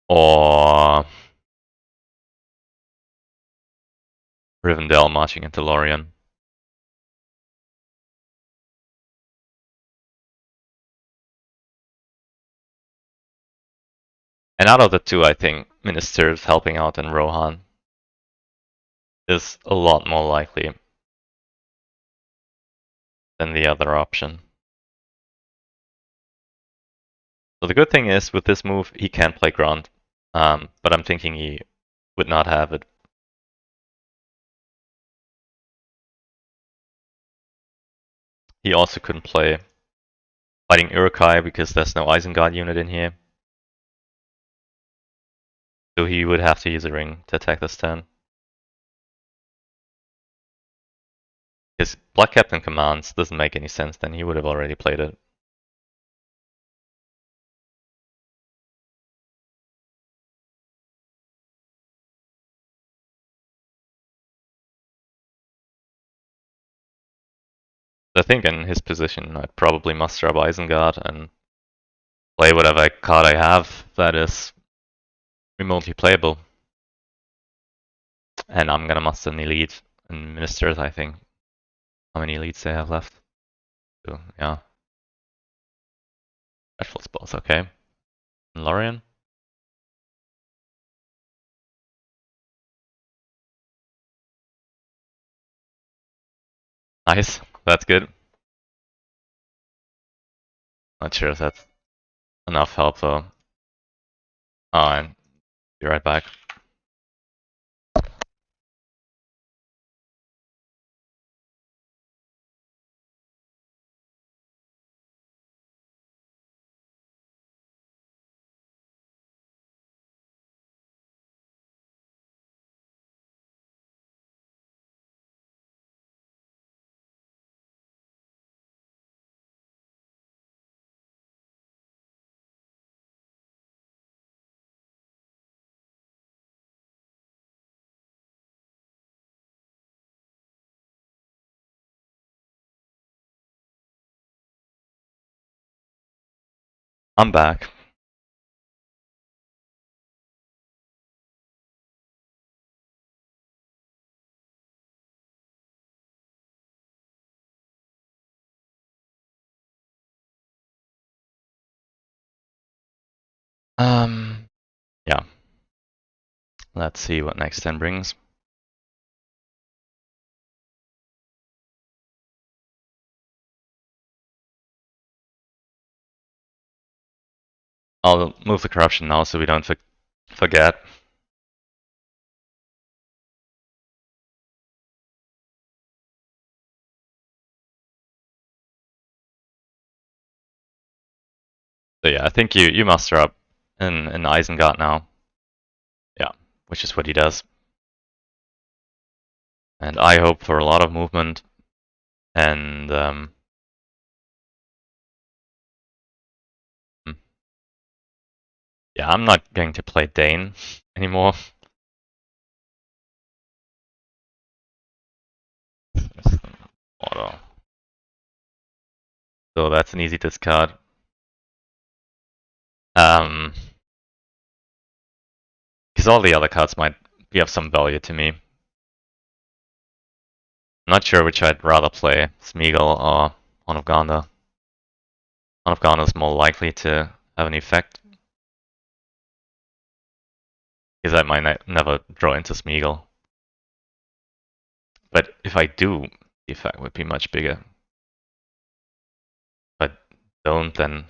Or Rivendell marching into Lorien. And out of the two, I think Ministers helping out in Rohan is a lot more likely than the other option. So the good thing is, with this move, he can play Grunt, but I'm thinking he would not have it. He also couldn't play Fighting Uruk-hai because there's no Isengard unit in here. So he would have to use a ring to attack this turn. His Black Captain commands doesn't make any sense, then he would have already played it. I think in his position, I'd probably muster up Isengard and play whatever card I have that is remotely playable. And I'm gonna muster an elite and Ministers, I think. How many elites they have left? Two, yeah. Dreadful spells, okay. And Lorien? Nice, that's good. Not sure if that's enough help though. Oh, and be right back. I'm back. Yeah. Let's see what next turn brings. I'll move the corruption now so we don't forget. So yeah, I think you muster up in Isengard now. Yeah, which is what he does. And I hope for a lot of movement. And yeah, I'm not going to play Dane anymore. So that's an easy discard. Because all the other cards might be of some value to me. I'm not sure which I'd rather play, Smeagol or Horn of Gondor. Horn of Gondor is more likely to have an effect. Because I might never draw into Smeagol. But if I do, the effect would be much bigger. But don't, then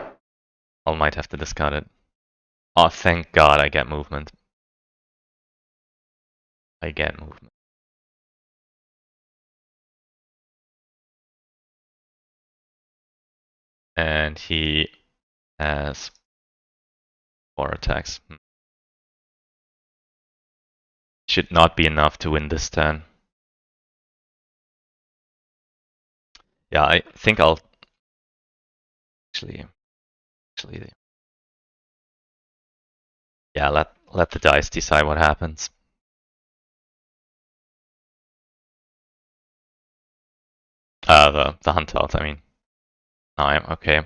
I might have to discard it. Oh, thank God I get movement. I get movement. And he has 4 attacks. Should not be enough to win this turn. Yeah, I think I'll actually yeah, let the dice decide what happens. The hunt out, I mean. I'm okay.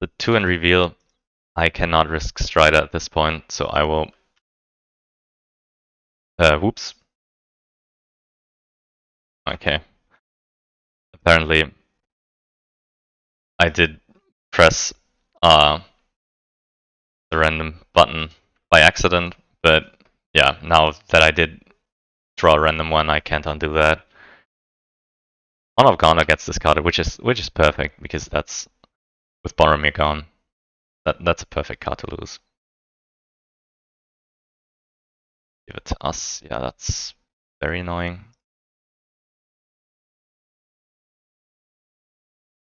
The 2 and reveal, I cannot risk Strider at this point, so I will whoops. Okay. Apparently, I did press the random button by accident, but yeah, now that I did draw a random one, I can't undo that. Honor of Ghana gets discarded, which is perfect because that's with Boromir gone. That's a perfect card to lose. Give it to us. Yeah, that's very annoying.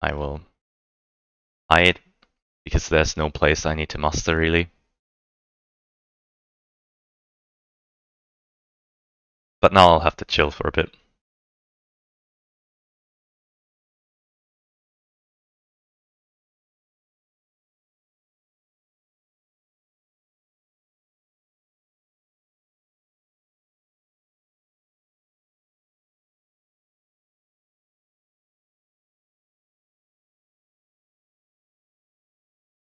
I will hide because there's no place I need to muster really. But now I'll have to chill for a bit.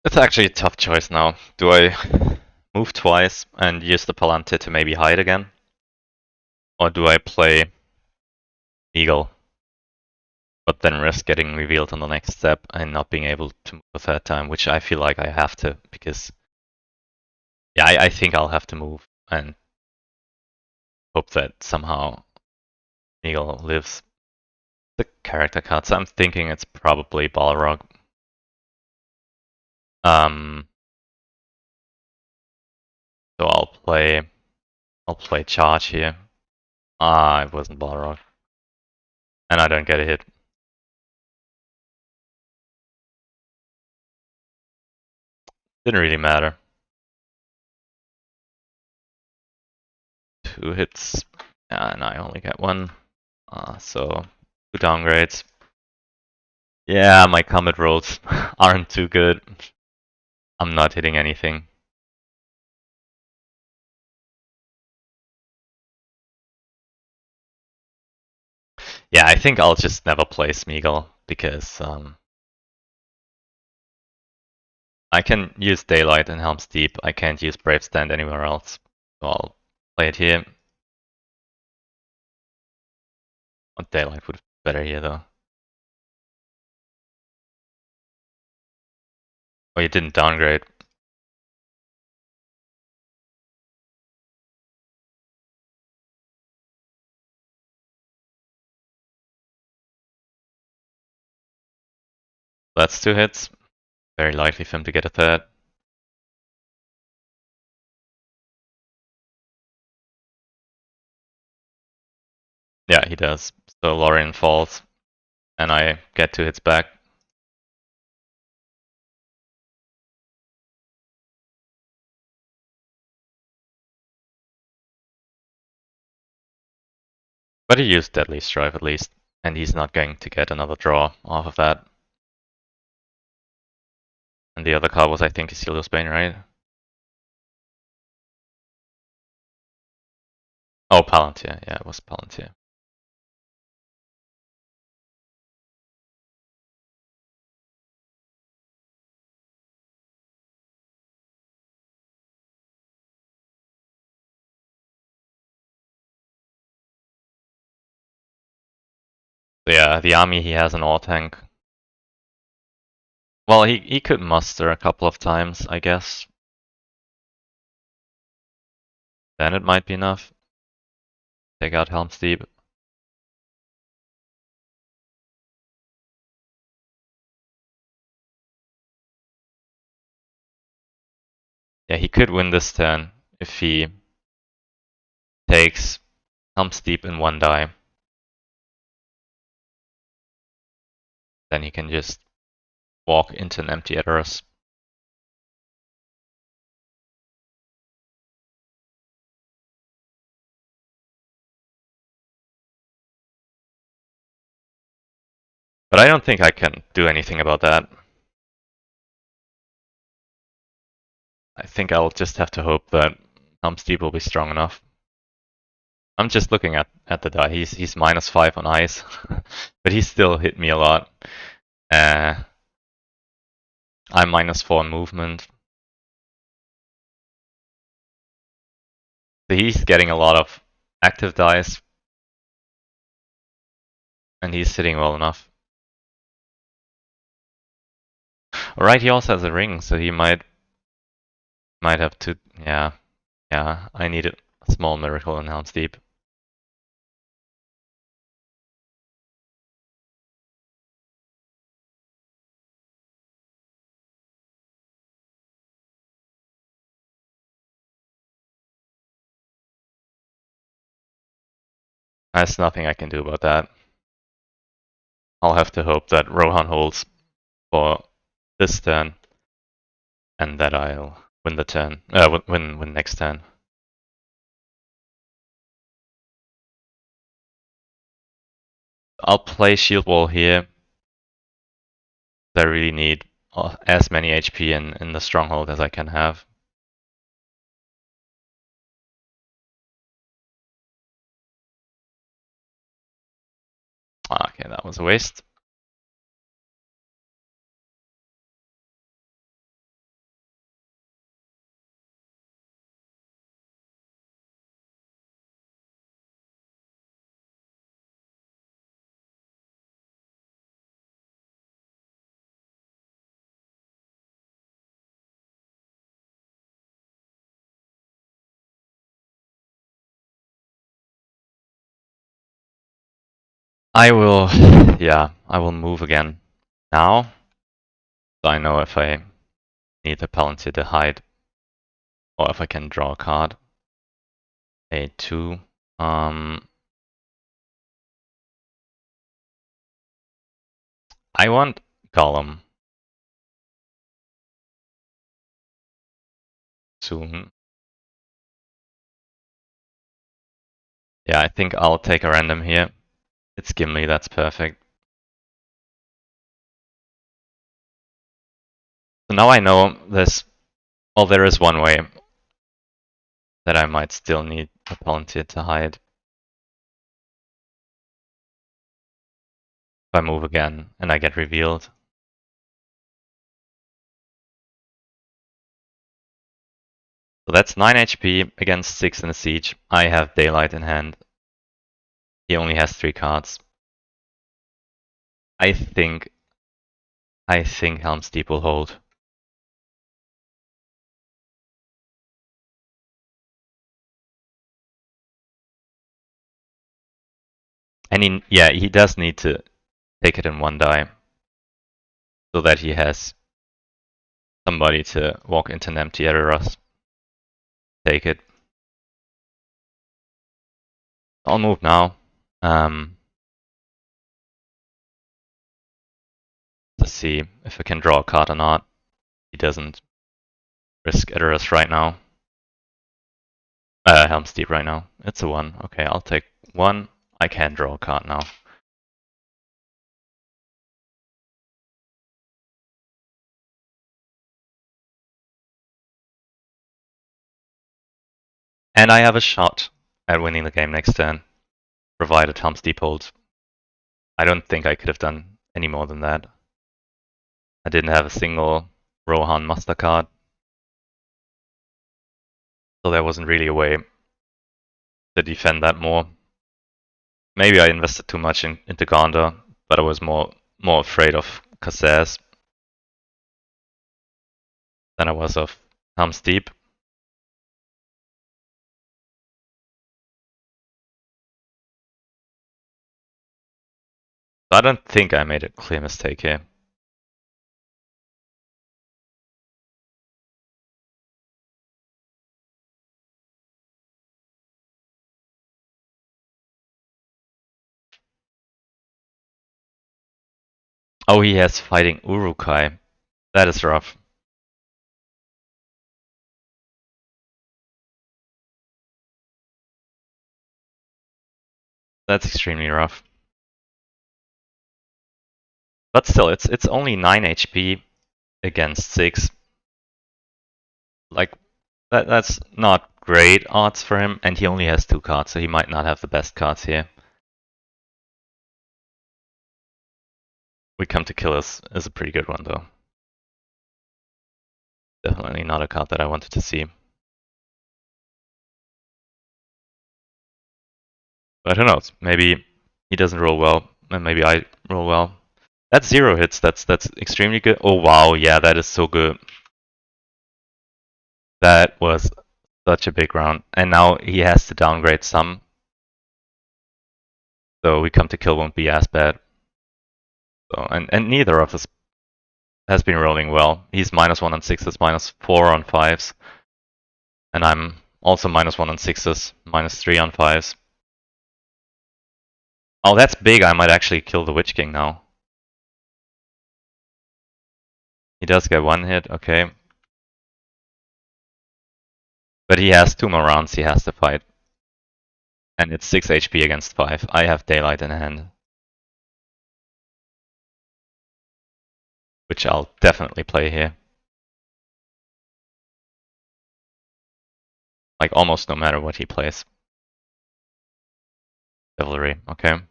It's actually a tough choice now. Do I move twice and use the Palante to maybe hide again? Or do I play Eagle, but then risk getting revealed on the next step and not being able to move a third time, which I feel like I have to, because yeah, I think I'll have to move and hope that somehow Eagle lives. The character cards, I'm thinking it's probably Balrog. Um, so I'll play charge here. Ah, it wasn't Balrog. And I don't get a hit. Didn't really matter. 2 hits. And I only get 1. So 2 downgrades. Yeah, my combat rolls aren't too good. I'm not hitting anything. Yeah, I think I'll just never play Smeagol because I can use Daylight in Helm's Deep. I can't use Brave Stand anywhere else. So I'll play it here. Daylight would be better here though. Oh, you didn't downgrade. That's 2 hits. Very likely for him to get a third. Yeah, he does. So Lorien falls, and I get 2 hits back. But he used Deadly Strife at least, and he's not going to get another draw off of that. And the other card was, I think, Isilios Bane, right? Oh, Palantir. Yeah, it was Palantir. So yeah, the army he has an ore tank. Well, he could muster a couple of times, I guess. Then it might be enough. Take out Helm's Deep. Yeah, he could win this turn if he takes Helm's Deep in 1 die. Then he can just walk into an empty Edoras. But I don't think I can do anything about that. I think I'll just have to hope that Helm's Deep will be strong enough. I'm just looking at the die. He's -5 on ice, but he still hit me a lot. I'm -4 on movement. So he's getting a lot of active dice. And he's sitting well enough. Alright, he also has a ring, so he might have to... Yeah, I need a small miracle in Helm's Deep. There's nothing I can do about that. I'll have to hope that Rohan holds for this turn, and that I'll win the turn. Win next turn. I'll play Shield Wall here. I really need as many HP in the Stronghold as I can have. Okay, that was a waste. I will move again now. So I know if I need the Palantir to hide, or if I can draw a card. A2. I want Golem soon. Yeah, I think I'll take a random here. It's Gimli, that's perfect. So now I know there is one way that I might still need a Palantir to hide. If I move again and I get revealed. So that's 9 HP against 6 in a siege. I have Daylight in hand. He only has 3 cards. I think Helm's Deep will hold. And he does need to take it in 1 die. So that he has somebody to walk into an empty Edoras. Take it. I'll move now. To see if I can draw a card or not. He doesn't risk Edoras right now. Helm's Deep right now. It's a 1. Okay, I'll take 1. I can draw a card now. And I have a shot at winning the game next turn, provided Helm's Deep holds. I don't think I could have done any more than that. I didn't have a single Rohan Master card, so there wasn't really a way to defend that more. Maybe I invested too much into Gondor, but I was more afraid of Cassaz than I was of Helm's Deep. I don't think I made a clear mistake here. Oh, he has fighting Uruk-hai. That is rough. That's extremely rough. But still, it's only 9 HP against 6. Like, that's not great odds for him, and he only has 2 cards, so he might not have the best cards here. We Come to Kill Us is a pretty good one, though. Definitely not a card that I wanted to see. But who knows? Maybe he doesn't roll well. and maybe I roll well. That's 0 hits. That's extremely good. Oh wow, yeah, that is so good. That was such a big round. And now he has to downgrade some. So we come to kill won't be as bad. So and neither of us has been rolling well. He's -1 on 6s, -4 on 5s. And I'm also -1 on 6s, -3 on 5s. Oh, that's big. I might actually kill the Witch King now. He does get 1 hit, okay. But he has 2 more rounds he has to fight. And it's 6 HP against 5. I have Daylight in hand. Which I'll definitely play here. Like almost no matter what he plays. Devilry, okay.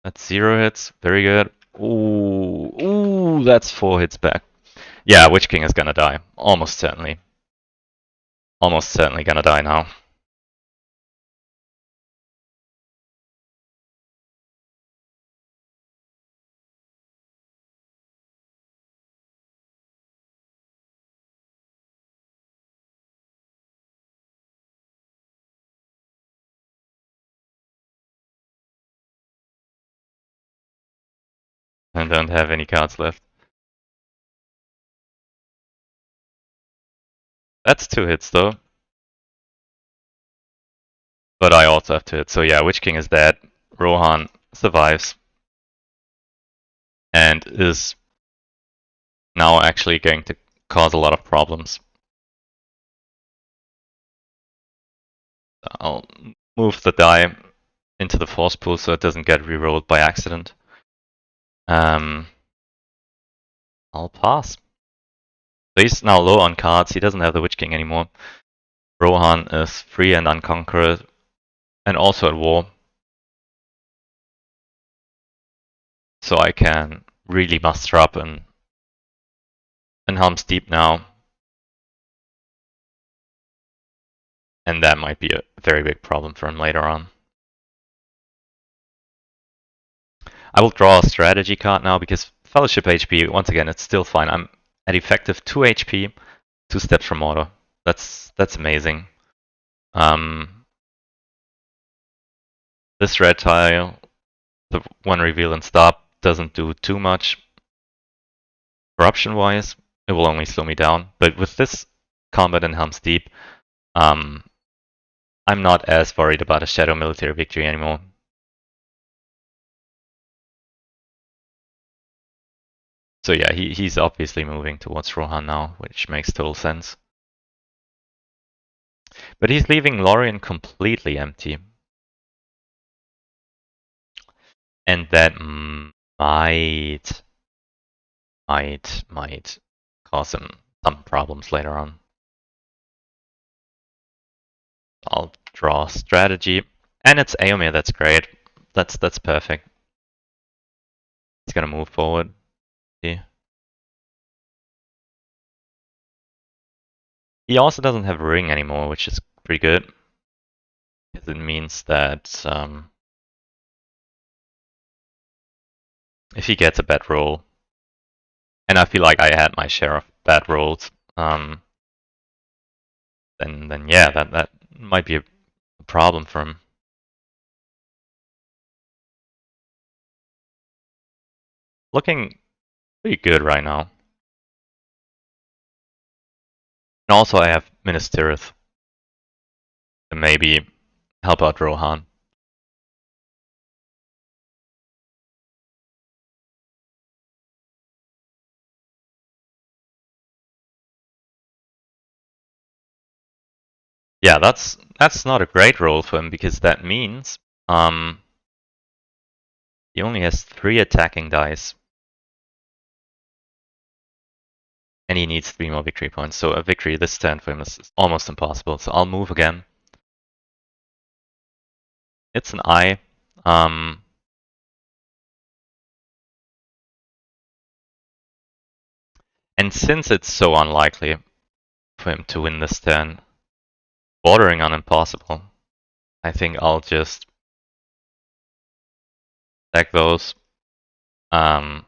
That's 0 hits, very good. Ooh, that's 4 hits back. Yeah, Witch King is gonna die, almost certainly. Almost certainly gonna die now. I don't have any cards left. That's 2 hits though. But I also have 2 hits, so yeah, Witch King is dead. Rohan survives. And is now actually going to cause a lot of problems. I'll move the die into the force pool so it doesn't get rerolled by accident. I'll pass. So he's now low on cards, he doesn't have the Witch King anymore. Rohan is free and unconquered, and also at war. So I can really muster up and Helm's Deep now. And that might be a very big problem for him later on. I will draw a strategy card now because Fellowship HP, once again, it's still fine. I'm at effective 2 HP, 2 steps from auto. That's amazing. This red tile, the one reveal and stop, doesn't do too much corruption-wise. It will only slow me down. But with this combat in Helm's Deep, I'm not as worried about a Shadow Military victory anymore. So yeah, he's obviously moving towards Rohan now, which makes total sense. But he's leaving Lorien completely empty. And that might cause him some problems later on. I'll draw strategy. And it's Aomir, that's great. That's perfect. He's gonna move forward. See? He also doesn't have a ring anymore, which is pretty good. Because it means that if he gets a bad roll, and I feel like I had my share of bad rolls, then yeah, that might be a problem for him. Looking pretty good right now. And also I have Minas Tirith. And maybe help out Rohan. Yeah, that's not a great roll for him because that means he only has 3 attacking dice. And he needs 3 more victory points. So a victory this turn for him is almost impossible. So I'll move again. It's an I. And since it's so unlikely for him to win this turn, bordering on impossible, I think I'll just stack those and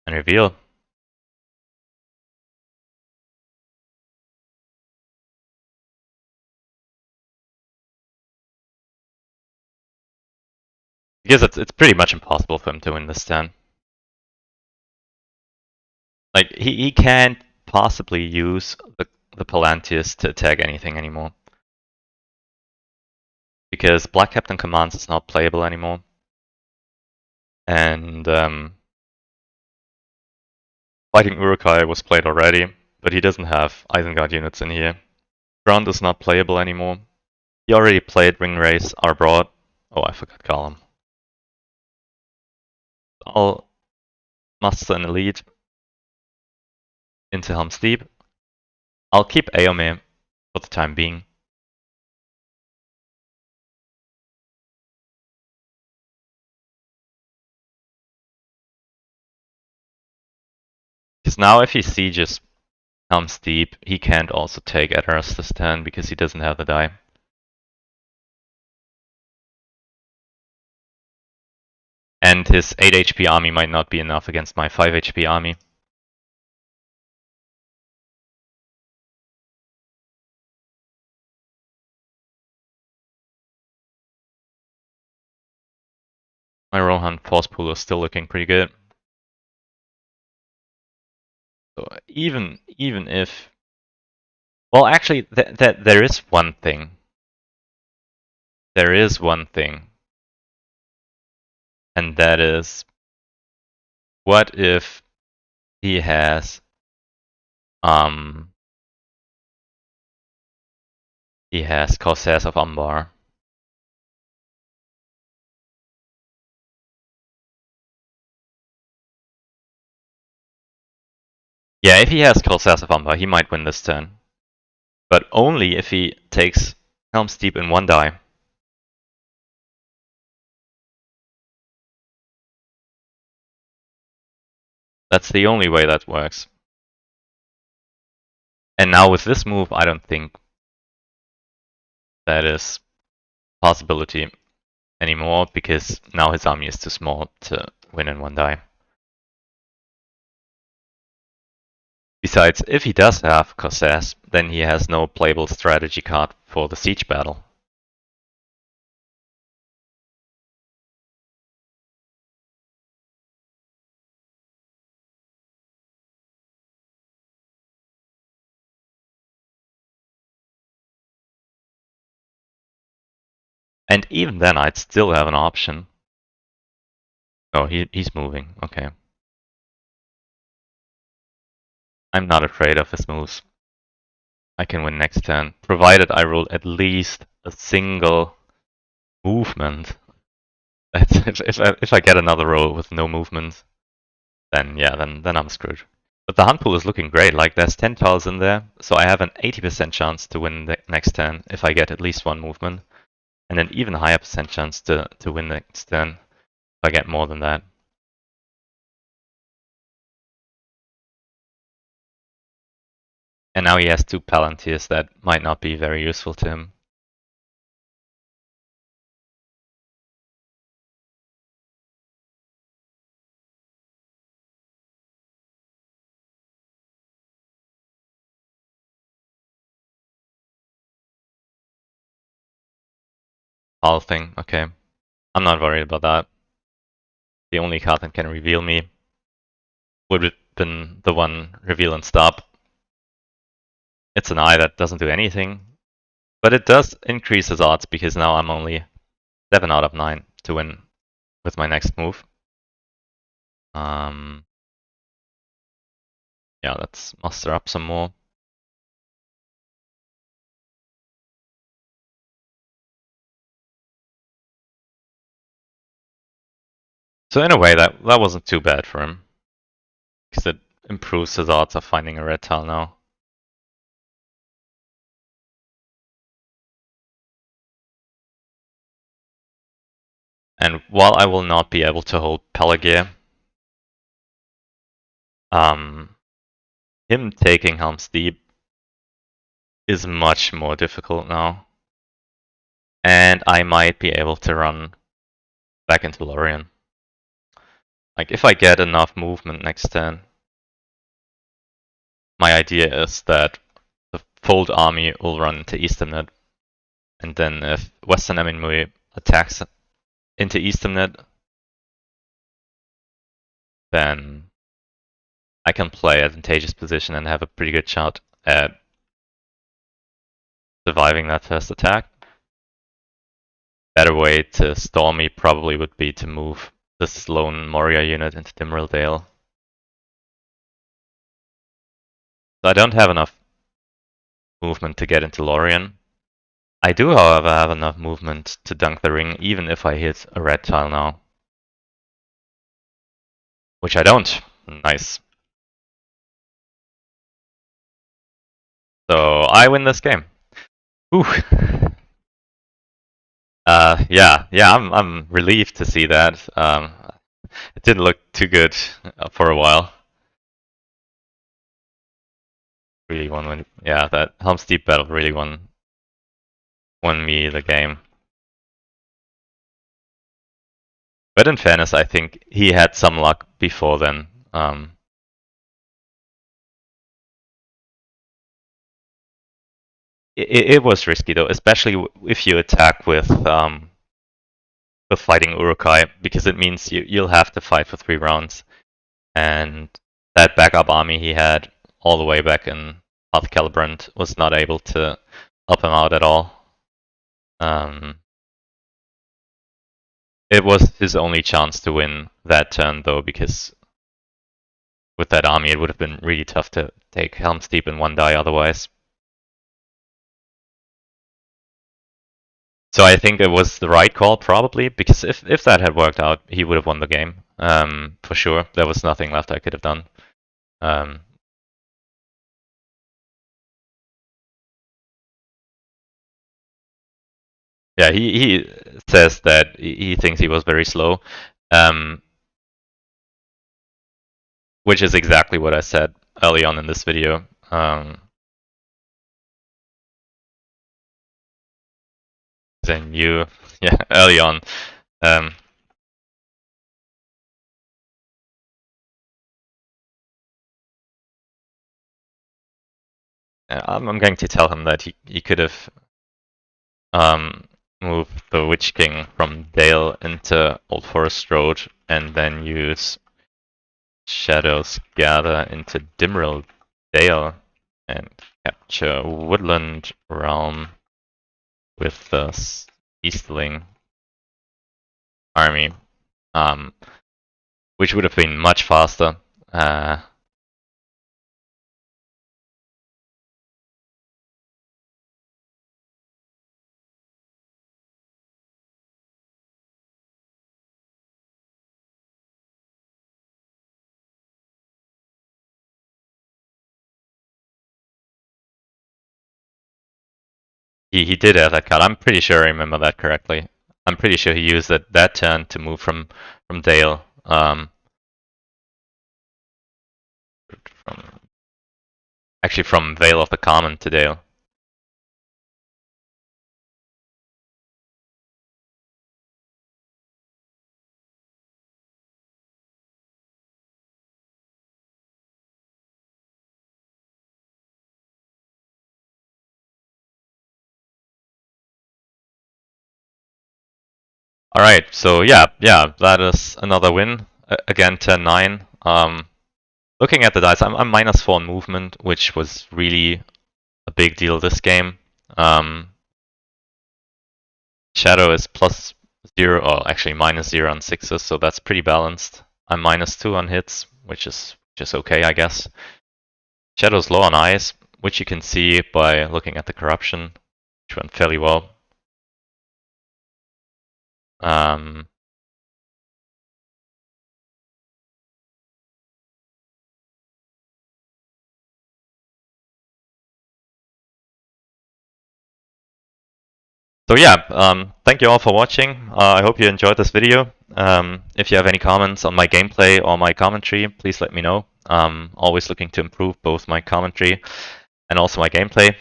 reveal. Because it's pretty much impossible for him to win this turn. Like, he can't possibly use the Palantir to attack anything anymore. Because Black Captain Commands is not playable anymore. And Fighting Urukai was played already, but he doesn't have Isengard units in here. Ground is not playable anymore. He already played Ringwraiths are brought. Oh, I forgot Gollum. I'll muster an elite into Helm's Deep. I'll keep Aome for the time being. Because now if he sieges Helm's Deep, he can't also take Edoras this turn because he doesn't have the die. And his 8 HP army might not be enough against my 5 HP army. My Rohan Force Pool is still looking pretty good. So even if... Well, actually, there is one thing. There is one thing. And that is... What if he has... He has Corsairs of Umbar. Yeah, if he has Corsairs of Umbar, he might win this turn. But only if he takes Helm's Deep in one die. That's the only way that works. And now with this move, I don't think that is a possibility anymore, because now his army is too small to win in one die. Besides, if he does have Corsairs, then he has no playable strategy card for the siege battle. And even then, I'd still have an option. Oh, he's moving. Okay. I'm not afraid of his moves. I can win next turn, provided I roll at least a single movement. If I get another roll with no movement, then yeah, then I'm screwed. But the hunt pool is looking great. Like, there's 10 tiles in there, so I have an 80% chance to win the next turn if I get at least one movement, and an even higher percent chance to win the next turn if I get more than that. And now he has 2 Palantirs that might not be very useful to him. Hull thing, okay. I'm not worried about that. The only card that can reveal me would have been the one reveal and stop. It's an eye that doesn't do anything, but it does increase his odds because now I'm only 7 out of 9 to win with my next move. Yeah, let's muster up some more. So in a way, that wasn't too bad for him, because it improves his odds of finding a red tile now. And while I will not be able to hold Pelargir, him taking Helm's Deep is much more difficult now. And I might be able to run back into Lorien. Like, if I get enough movement next turn, my idea is that the Fold army will run into Easternnet, and then if Western Eminmui attacks into Easternnet, then I can play advantageous position and have a pretty good shot at surviving that first attack. Better way to stall me probably would be to move this lone Moria unit into Dimrill Dale. So I don't have enough movement to get into Lorien. I do, however, have enough movement to dunk the ring, even if I hit a red tile now. Which I don't. Nice. So I win this game. Ooh. I'm relieved to see that. It didn't look too good for a while. Really won. Yeah, that Helm's Deep battle really won me the game. But in fairness, I think he had some luck before then. It was risky though, especially if you attack with fighting Urukai, because it means you'll have to fight for 3 rounds, and that backup army he had all the way back in South Calibrant was not able to help him out at all. It was his only chance to win that turn though, because with that army it would have been really tough to take Helm's Deep in 1 die otherwise. So I think it was the right call probably, because if that had worked out, he would have won the game. For sure. There was nothing left I could have done. Yeah, he says that he thinks he was very slow, which is exactly what I said early on in this video. Then early on. I'm going to tell him that he could have moved the Witch King from Dale into Old Forest Road and then use Shadows Gather into Dimrill Dale and capture Woodland Realm with the Eastling army, which would have been much faster. He did have that card. I'm pretty sure I remember that correctly. I'm pretty sure he used that turn to move from Dale. Actually, from Vale of the Common to Dale. Alright, so yeah, that is another win. Again, 10-9. Looking at the dice, I'm -4 in movement, which was really a big deal this game. Shadow is +0, or actually -0 on 6s, so that's pretty balanced. I'm -2 on hits, which is just okay, I guess. Shadow's low on eyes, which you can see by looking at the corruption, which went fairly well. So yeah, thank you all for watching. I hope you enjoyed this video. If you have any comments on my gameplay or my commentary, please let me know. Always looking to improve both my commentary and also my gameplay.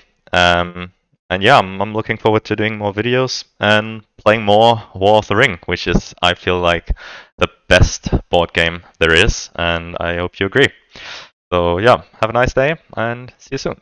And yeah, I'm looking forward to doing more videos and playing more War of the Ring, which is, I feel like, the best board game there is, and I hope you agree. So yeah, have a nice day and see you soon.